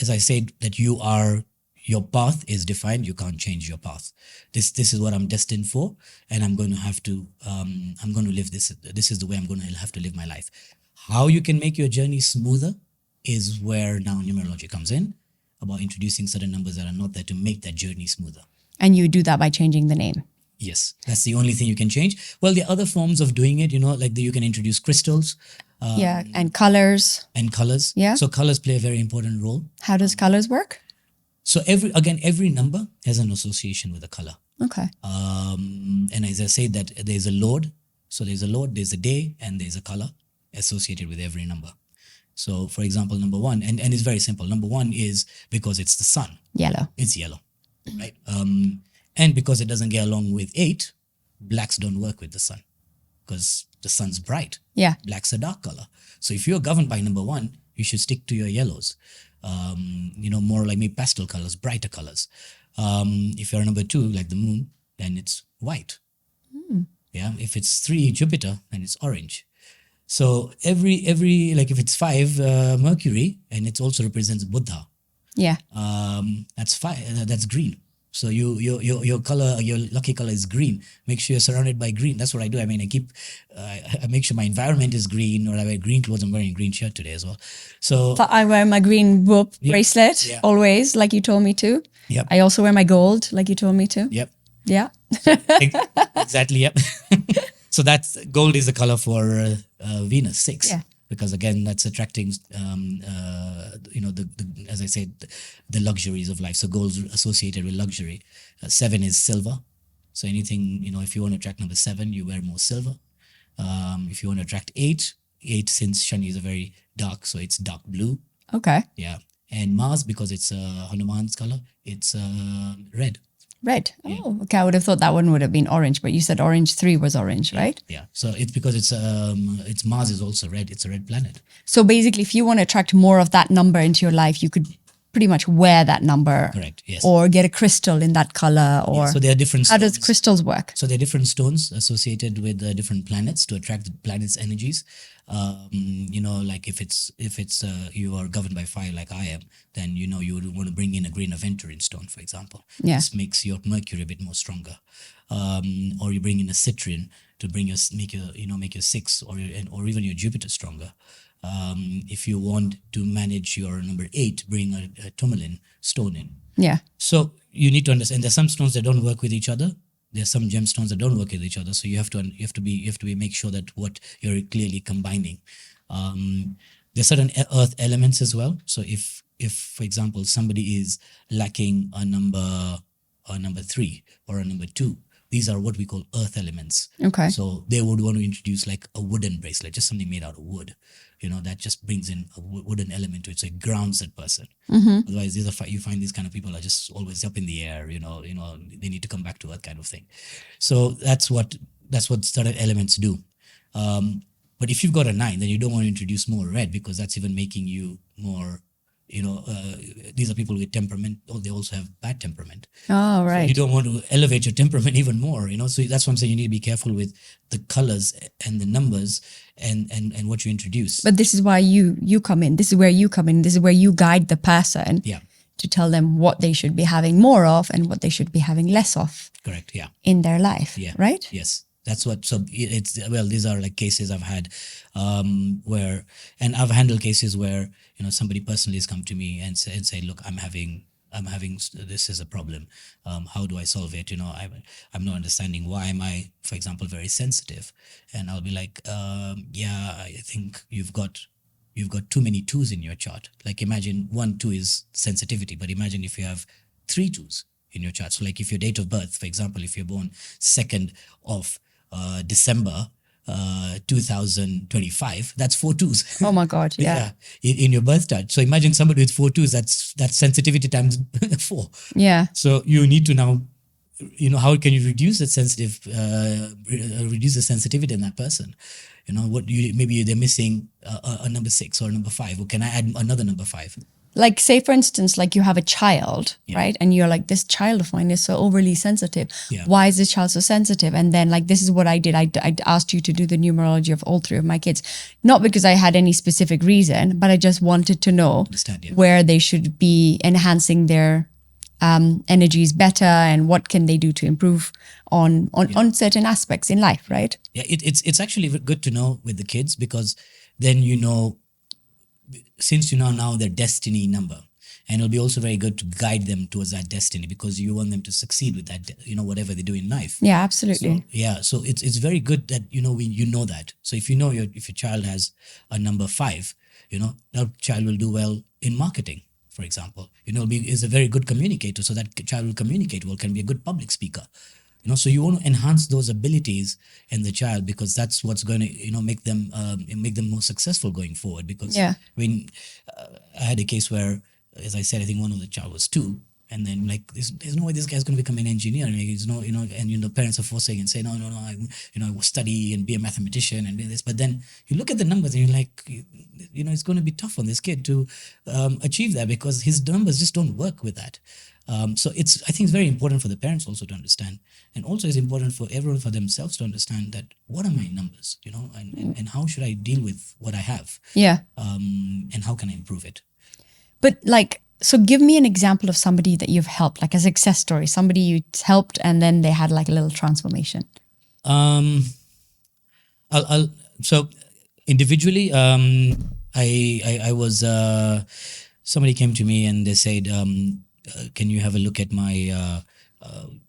As I said, that your path is defined. You can't change your path. This is what I'm destined for, and I'm going to have to. I'm going to live this. This is the way I'm going to have to live my life. How you can make your journey smoother is where now numerology comes in, about introducing certain numbers that are not there to make that journey smoother. And you do that by changing the name. Yes, that's the only thing you can change. Well, there are other forms of doing it, like you can introduce crystals. Yeah, and colors. And colors. Yeah. So colors play a very important role. How does colors work? So every number has an association with a color. Okay. And as I said, that there's a Lord. So there's a Lord, there's a day, and there's a color associated with every number. So for example, number 1, and it's very simple. Number 1 is because it's the sun. Yellow. It's yellow, right? And because it doesn't get along with 8, blacks don't work with the sun because the sun's bright. Yeah. Black's a dark color. So if you're governed by number 1, you should stick to your yellows. More like maybe pastel colors, brighter colors. If you're number 2, like the moon, then it's white. Yeah. If it's 3, Jupiter, then it's orange. So every like if it's 5, Mercury, and it also represents Buddha. Yeah. That's 5. That's green. So your color, your lucky color is green. Make sure you're surrounded by green. That's what I do. I mean, I make sure my environment is green, or I wear green clothes. I'm wearing a green shirt today as well. So I wear my green whoop bracelet always, like you told me to. Yep. I also wear my gold, like you told me to. Yep. Yeah. Exactly. Yep. So that's gold is the color for Venus 6. Yeah. Because again, that's attracting, as I said, the luxuries of life. So gold's associated with luxury. 7 is silver. So anything, if you want to attract number 7, you wear more silver. If you want to attract 8, since Shani is a very dark, so it's dark blue. Okay. Yeah. And Mars, because it's Hanuman's color, it's red. Red. Oh, okay. I would have thought that one would have been orange, but you said orange 3 was orange, right? Yeah. So it's because it's Mars is also red. It's a red planet. So basically, if you want to attract more of that number into your life, you could pretty much wear that number. Correct. Yes. Or get a crystal in that color. Or so there are different how stones. does crystals work? So there are different stones associated with different planets to attract the planet's energies. Like if it's you are governed by fire like I am, then you would want to bring in a green aventurine stone, for example. Yeah. This makes your Mercury a bit more stronger. Or you bring in a citrine to make your 6 or even your Jupiter stronger. If you want to manage your number 8, bring a tourmaline stone in. Yeah. So you need to understand there's some stones that don't work with each other. There's some gemstones that don't work with each other. So you have to make sure that what you're clearly combining. There's certain earth elements as well. So if for example somebody is lacking a number 3 or a number 2, these are what we call earth elements. Okay. So they would want to introduce like a wooden bracelet, just something made out of wood. That just brings in a wooden element to it. So it grounds that person. Mm-hmm. Otherwise, you find these kind of people are just always up in the air. They need to come back to earth, kind of thing. So that's what certain elements do. But if you've got a 9, then you don't want to introduce more red, because that's even making you more. These are people with temperament, or they also have bad temperament. Oh, right. So you don't want to elevate your temperament even more, So that's why I'm saying you need to be careful with the colors and the numbers and what you introduce. But this is why you come in. This is where you come in. This is where you guide the person to tell them what they should be having more of and what they should be having less of. Correct. Yeah. In their life. Yeah. Right? Yes. That's what. So these are like cases I've had where, and I've handled cases where somebody personally has come to me and say, look, I'm having this is a problem. How do I solve it? I'm not understanding, why am I, for example, very sensitive? And I'll be like, I think you've got too many 2s in your chart. Like imagine 1 2 is sensitivity, but imagine if you have 3 2s in your chart. So like if your date of birth, for example, if you're born 2nd of December 2025, that's 4 2s. Oh my God. Yeah. in your birth chart. So imagine somebody with 4 2s, that's sensitivity times 4. Yeah. So you need to now, how can you reduce the sensitivity in that person? Maybe they're missing a number 6 or a number 5, or can I add another number 5? Like, say for instance, like you have a child, Yeah. right? And you're like, this child of mine is so overly sensitive. Yeah. Why is this child so sensitive? And then like, this is what I did. I asked you to do the numerology of all 3 of my kids, not because I had any specific reason, but I just wanted to know Understand, yeah. where they should be enhancing their energies better, and what can they do to improve on certain aspects in life, right? Yeah, it's actually good to know with the kids, because then since you know now their destiny number, and it'll be also very good to guide them towards that destiny, because you want them to succeed with that, whatever they do in life. Yeah, absolutely. So it's very good that you know that. So if if your child has a number 5, that child will do well in marketing, for example. Is a very good communicator, so that child will communicate well, can be a good public speaker. So you want to enhance those abilities in the child, because that's what's going to make them more successful going forward. Because Yeah. I had a case where, as I said, I think one of the child was 2, and then like there's no way this guy's going to become an engineer. And parents are forcing and say no, I will study and be a mathematician and do this. But then you look at the numbers and you're like, it's going to be tough on this kid to achieve that, because his numbers just don't work with that. So I think it's very important for the parents also to understand, and also it's important for everyone for themselves to understand that what are my numbers, and how should I deal with what I have, Yeah. and how can I improve it? But like, so give me an example of somebody that you've helped, like a success story, somebody you helped and then they had like a little transformation. So individually, I was somebody came to me and they said, can you have a look at my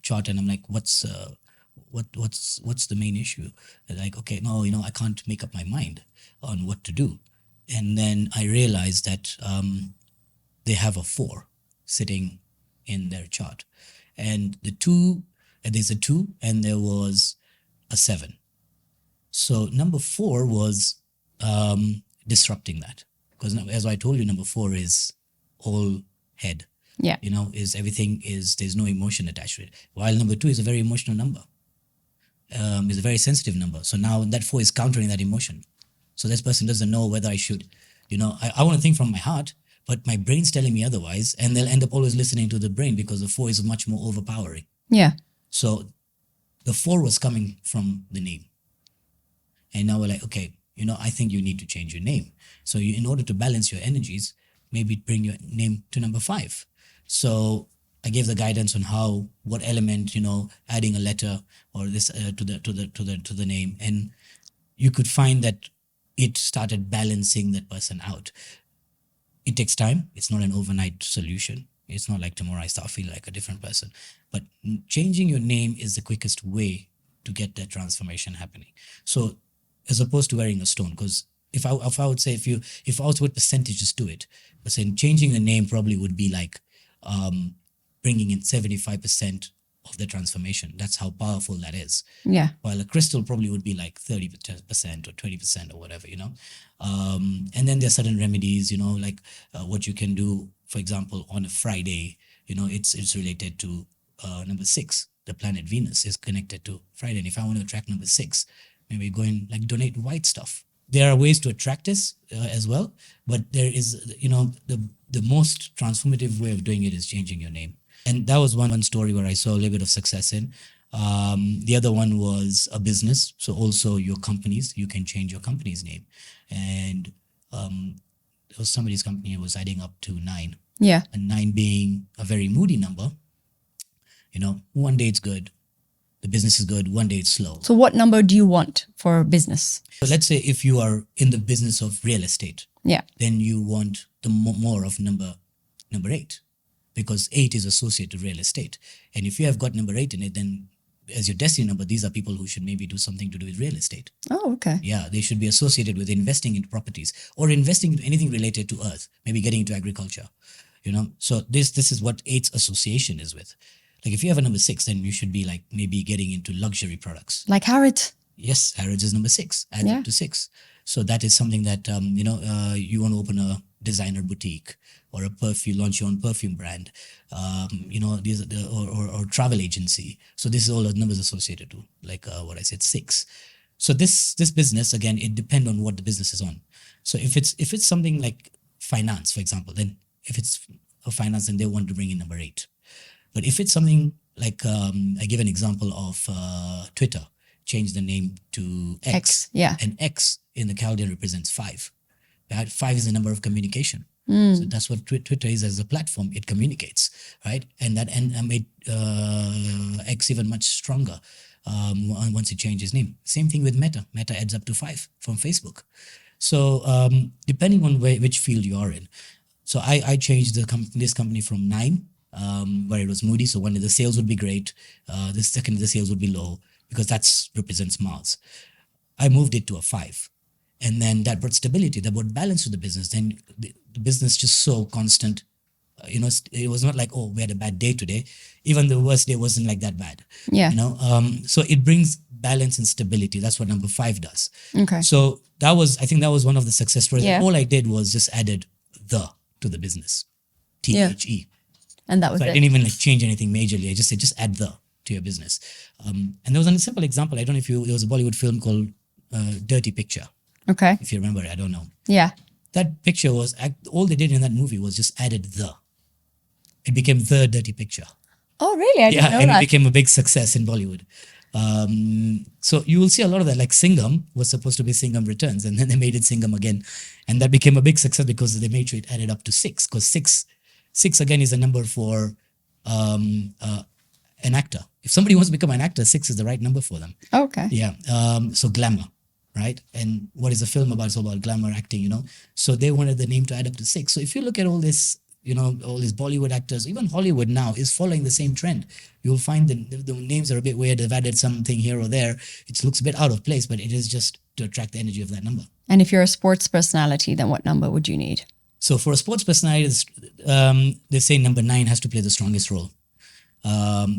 chart? And I'm like, what's the main issue? They're like, okay, no, I can't make up my mind on what to do. And then I realized that they have a 4 sitting in their chart, and there's a 2 and there was a 7. So number 4 was disrupting that, because as I told you, number 4 is all head. Yeah. Is everything there's no emotion attached to it. While number 2 is a very emotional number. Is a very sensitive number. So now that 4 is countering that emotion. So this person doesn't know whether I should, I want to think from my heart, but my brain's telling me otherwise, and they'll end up always listening to the brain, because the 4 is much more overpowering. Yeah. So the 4 was coming from the name. And now we're like, okay, I think you need to change your name. So in order to balance your energies, maybe bring your name to number 5. So I gave the guidance on what element, adding a letter or this to the name, and you could find that it started balancing that person out. It takes time. It's not an overnight solution. It's not like tomorrow I start feeling like a different person. But changing your name is the quickest way to get that transformation happening. So as opposed to wearing a stone, because if I would say if I was to put percentages to it, but saying changing the name probably would be like bringing in 75% of the transformation. That's how powerful that is. Yeah. While a crystal probably would be like 30% or 20% or whatever, and then there's certain remedies, like what you can do, for example, on a Friday, it's related to number 6. The planet Venus is connected to Friday. And if I want to attract number 6, maybe go and like donate white stuff. There are ways to attract this as well, but there is, the most transformative way of doing it is changing your name. And that was one story where I saw a little bit of success in. The other one was a business. So also your companies, you can change your company's name. And there was somebody's company was adding up to 9. Yeah. And 9 being a very moody number. One day it's good. The business is good. One day it's slow. So what number do you want for business? So let's say if you are in the business of real estate, Yeah. then you want the more of number 8, because 8 is associated to real estate. And if you have got number 8 in it, then as your destiny number, these are people who should maybe do something to do with real estate. Oh, okay. Yeah, they should be associated with investing in properties or investing in anything related to earth, maybe getting into agriculture. So this is what 8's association is with. Like if you have a number 6, then you should be like maybe getting into luxury products. Like Harriet. Yes, Harrods is number 6, adds Yeah. up to 6. So that is something that, you want to open a designer boutique or a perfume, launch your own perfume brand, these are or travel agency. So this is all the numbers associated to, like what I said, 6. So this business, again, it depends on what the business is on. So if it's something like finance, for example, then if it's a finance, then they want to bring in number 8. But if it's something like, I give an example of Twitter, change the name to X. X, yeah. And X in the Chaldean represents 5. Right? 5 is the number of communication. So that's what Twitter is as a platform. It communicates, right? And that made X even much stronger once it changed its name. Same thing with Meta. Meta adds up to 5 from Facebook. So depending on which field you are in. So I changed this company from 9, where it was moody. So one day the sales would be great. The second the sales would be low, because that represents Mars. I moved it to a 5. And then that brought stability, that brought balance to the business. Then the business just so constant. It was not like, oh, we had a bad day today. Even the worst day wasn't like that bad. Yeah. So it brings balance and stability. That's what number 5 does. Okay. So I think that was one of the success stories. Yeah. All I did was just added the to the business, THE. And that was So I it. didn't even change anything majorly. I just said, just add the to your business. And there was a simple example. I don't know if there was a Bollywood film called Dirty Picture. Okay. If you remember, I don't know. Yeah. That picture was, all they did in that movie was just added the. It became the Dirty Picture. Oh, really? I didn't know and that. it became a big success in Bollywood. So you will see a lot of that. Like Singham was supposed to be Singham Returns, and then they made it Singham again, and that became a big success because they made sure it added up to 6. Because six again is a number for an actor. If somebody wants to become an actor, 6 is the right number for them. Okay. Yeah. So glamour, right? And what is a film about? It's all about glamour acting, So they wanted the name to add up to 6. So if you look at all this, all these Bollywood actors, even Hollywood now is following the same trend. You'll find the names are a bit weird. They've added something here or there. It looks a bit out of place, but it is just to attract the energy of that number. And if you're a sports personality, then what number would you need? So for a sports personality, they say number 9 has to play the strongest role,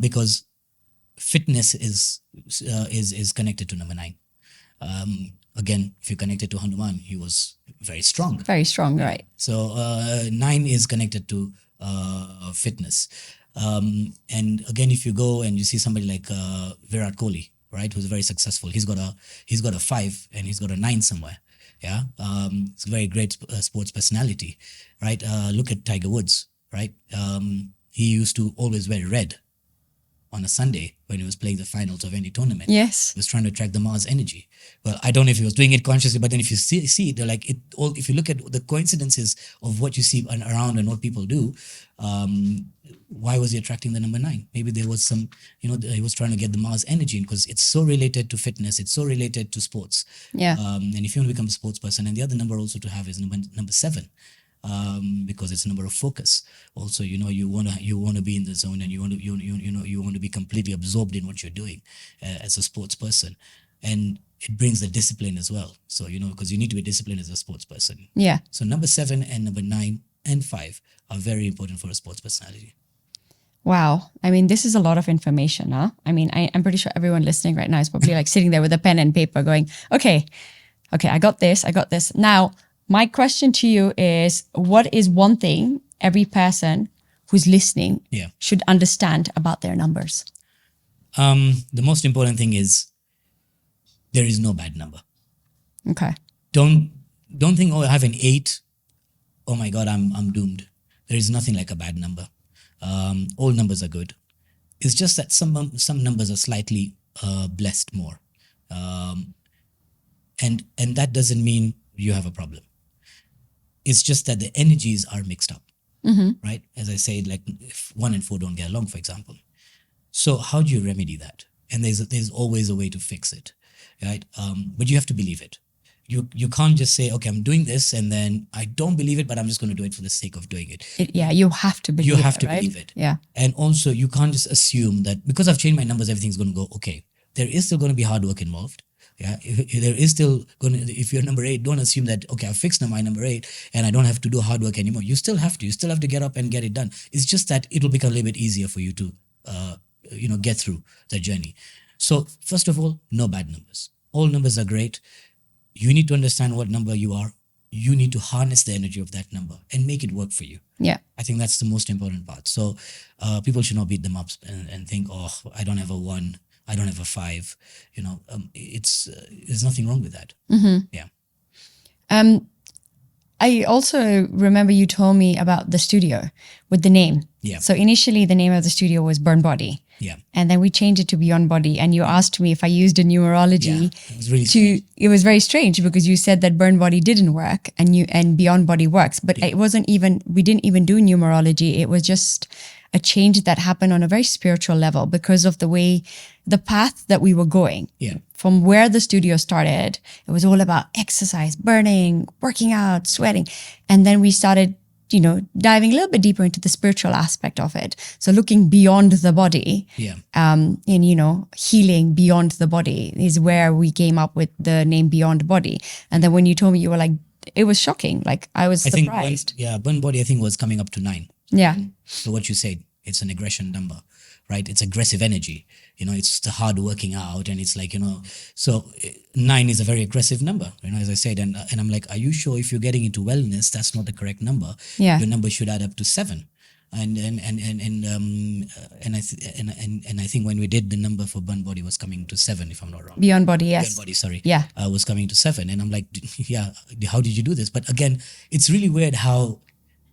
because fitness is connected to number 9. Again, if you connect it to Hanuman, he was very strong. Very strong, right? So 9 is connected to fitness. And again, if you go and you see somebody like Virat Kohli, right, who's very successful, he's got a 5 and he's got a 9 somewhere. Yeah, it's a very great sports personality, right? Look at Tiger Woods, right? He used to always wear red on a Sunday when he was playing the finals of any tournament. Yes. He was trying to attract the Mars energy. Well, I don't know if he was doing it consciously, but then if you see it, they're like it all. If you look at the coincidences of what you see around and what people do, why was he attracting the number 9? Maybe there was some, he was trying to get the Mars energy in, because it's so related to fitness, it's so related to sports. Yeah. And if you want to become a sports person, and the other number also to have is number 7. Because it's a number of focus. Also, you want to be in the zone, and you want to be completely absorbed in what you're doing as a sports person, and it brings the discipline as well. So because you need to be disciplined as a sports person. Yeah. So number 7 and number 9 and 5 are very important for a sports personality. Wow. I mean, this is a lot of information, huh? I mean, I'm pretty sure everyone listening right now is probably like sitting there with a pen and paper going, okay, I got this. Now, my question to you is, what is one thing every person who's listening should understand about their numbers? The most important thing is there is no bad number. Okay. Don't think, I have an 8. Oh my God, I'm doomed. There is nothing like a bad number. All numbers are good. It's just that some numbers are slightly blessed more, and that doesn't mean you have a problem. It's just that the energies are mixed up, right? As I said, like if 1 and 4 don't get along, for example. So how do you remedy that? And there's always a way to fix it, right? But you have to believe it. You can't just say, okay, I'm doing this, and then I don't believe it, but I'm just going to do it for the sake of doing it. You have to believe it. You have to right? believe it. Yeah. And also, you can't just assume that because I've changed my numbers, everything's going to go okay. There is still going to be hard work involved. Yeah, there is still going to, if you're number 8, don't assume that, okay, I've fixed my number 8 and I don't have to do hard work anymore. You still have to get up and get it done. It's just that it'll become a little bit easier for you to, get through the journey. So first of all, no bad numbers. All numbers are great. You need to understand what number you are. You need to harness the energy of that number and make it work for you. Yeah. I think that's the most important part. So people should not beat them up and think, oh, I don't have a 1, I don't have a 5. There's nothing wrong with that. Yeah. I also remember you told me about the studio with the name. Yeah. So initially the name of the studio was Burn Body. Yeah. And then we changed it to Beyond Body. And you asked me if I used a numerology. Yeah. It was really strange. It was very strange because you said that Burn Body didn't work and Beyond Body works. But it wasn't even, we didn't even do numerology. It was just a change that happened on a very spiritual level because of the path that we were going. Yeah. From where the studio started, it was all about exercise, burning, working out, sweating. And then we started, diving a little bit deeper into the spiritual aspect of it. So looking beyond the body, Yeah. and, healing beyond the body is where we came up with the name Beyond Body. And then when you told me, you were like, it was shocking. Like I was surprised. Burn Body, I think, was coming up to 9. Yeah. So what you said, it's an aggression number, right? It's aggressive energy. It's the hard working out, and it's like, so 9 is a very aggressive number, as I said. And I'm like, are you sure if you're getting into wellness, that's not the correct number? Yeah. Your number should add up to 7. And I think when we did, the number for Burn Body was coming to 7, if I'm not wrong. Beyond Body, yes. Beyond Body, sorry. Yeah. Was coming to 7. And I'm like, yeah, how did you do this? But again, it's really weird how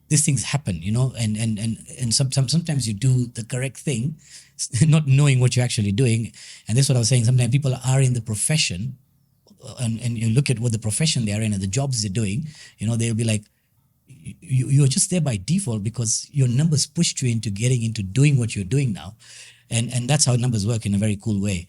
these things happen, and sometimes you do the correct thing, not knowing what you're actually doing. And that's what I was saying. Sometimes people are in the profession, and you look at what the profession they are in and the jobs they're doing, they'll be like, you're just there by default because your numbers pushed you into getting into doing what you're doing now. And that's how numbers work in a very cool way.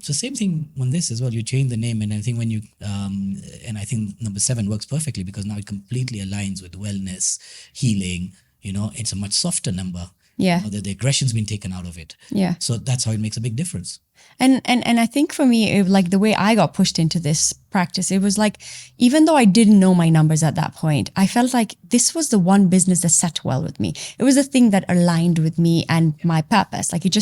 So same thing on this as well. You change the name, and I think when you and I think number 7 works perfectly because now it completely aligns with wellness, healing. It's a much softer number. Yeah. The aggression's been taken out of it. Yeah. So that's how it makes a big difference. And I think for me, like the way I got pushed into this practice, it was like, even though I didn't know my numbers at that point, I felt like this was the one business that sat well with me. It was the thing that aligned with me and my purpose. Like it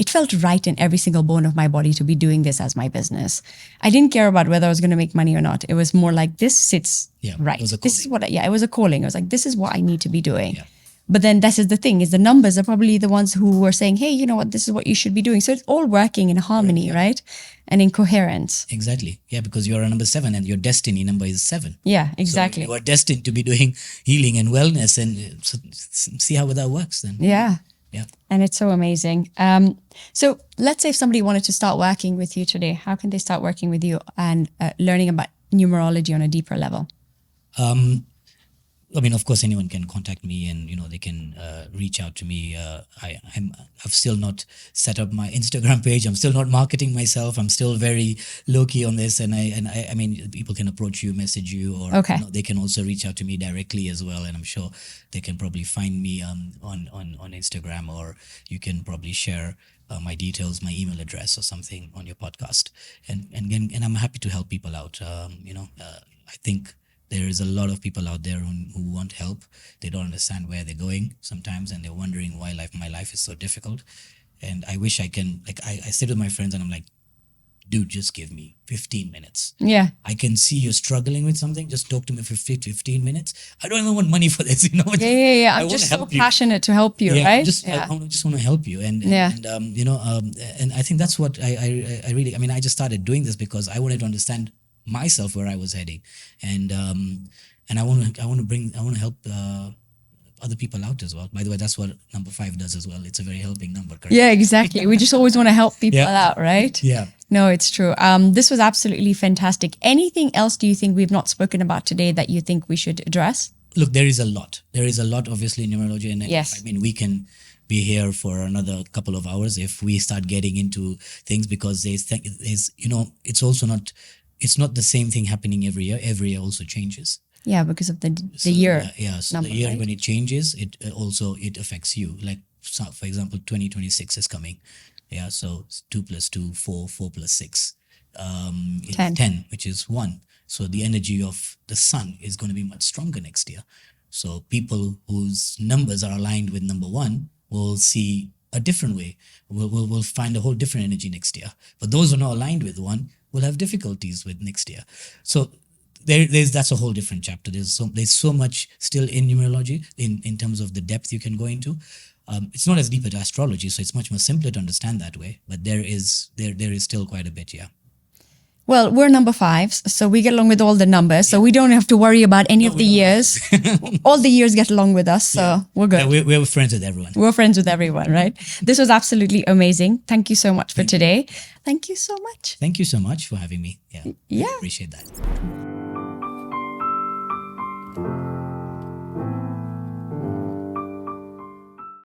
felt right in every single bone of my body to be doing this as my business. I didn't care about whether I was going to make money or not. It was more like, this sits right. It was a This is what, it was a calling. I was like, this is what I need to be doing. Yeah. But then this is the thing, is the numbers are probably the ones who were saying, hey, you know what, this is what you should be doing. So it's all working in harmony, right? And in coherence. Exactly. Yeah, because you're a number 7 and your destiny number is 7. Yeah, exactly. So you are destined to be doing healing and wellness, and see how that works then. Yeah. Yeah. And it's so amazing. So let's say if somebody wanted to start working with you today, how can they start working with you and learning about numerology on a deeper level? I mean, of course, anyone can contact me, and they can reach out to me. I've still not set up my Instagram page. I'm still not marketing myself. I'm still very low key on this, and I mean, people can approach you, message you, or they can also reach out to me directly as well. And I'm sure they can probably find me on Instagram, or you can probably share my details, my email address, or something on your podcast. And I'm happy to help people out. I think there is a lot of people out there who want help. They don't understand where they're going sometimes, and they're wondering why my life is so difficult. And I wish I can, I sit with my friends and I'm like, dude, just give me 15 minutes. Yeah. I can see you're struggling with something. Just talk to me for 15 minutes. I don't even want money for this, Yeah. I'm just so passionate to help you, right? I just want to help you. And I think that's what I really, I just started doing this because I wanted to understand myself where I was heading, and I want to help other people out as well. By the way, that's what number 5 does as well. It's a very helping number, correct? Yeah, exactly. We just always want to help people out, right? Yeah. No, it's true. This was absolutely fantastic. Anything else do you think we've not spoken about today that you think we should address? Look, there is a lot. There is a lot, obviously, in numerology, and yes. We can be here for another couple of hours if we start getting into things, because there's it's also not. It's not the same thing happening every year. Every year also changes. Yeah, because of the year. So number, the year, right? when it changes, it also affects you. Like, so for example, 2026 is coming. Yeah, so 2 + 2, 4, 4 + 6, 10, which is 1. So the energy of the sun is going to be much stronger next year. So people whose numbers are aligned with number 1 will see a different way. We'll find a whole different energy next year. But those who are not aligned with 1 will have difficulties with next year. So that's a whole different chapter. There's so much still in numerology in terms of the depth you can go into. It's not as deep as astrology, so it's much more simpler to understand that way. But there is still quite a bit, yeah. Well, we're number 5, so we get along with all the numbers, so we don't have to worry about any of the years. All the years get along with us, so we're good. Yeah, we're friends with everyone. We're friends with everyone, right? This was absolutely amazing. Thank you so much for today. Thank you so much. Thank you so much for having me. Yeah. Yeah. Appreciate that.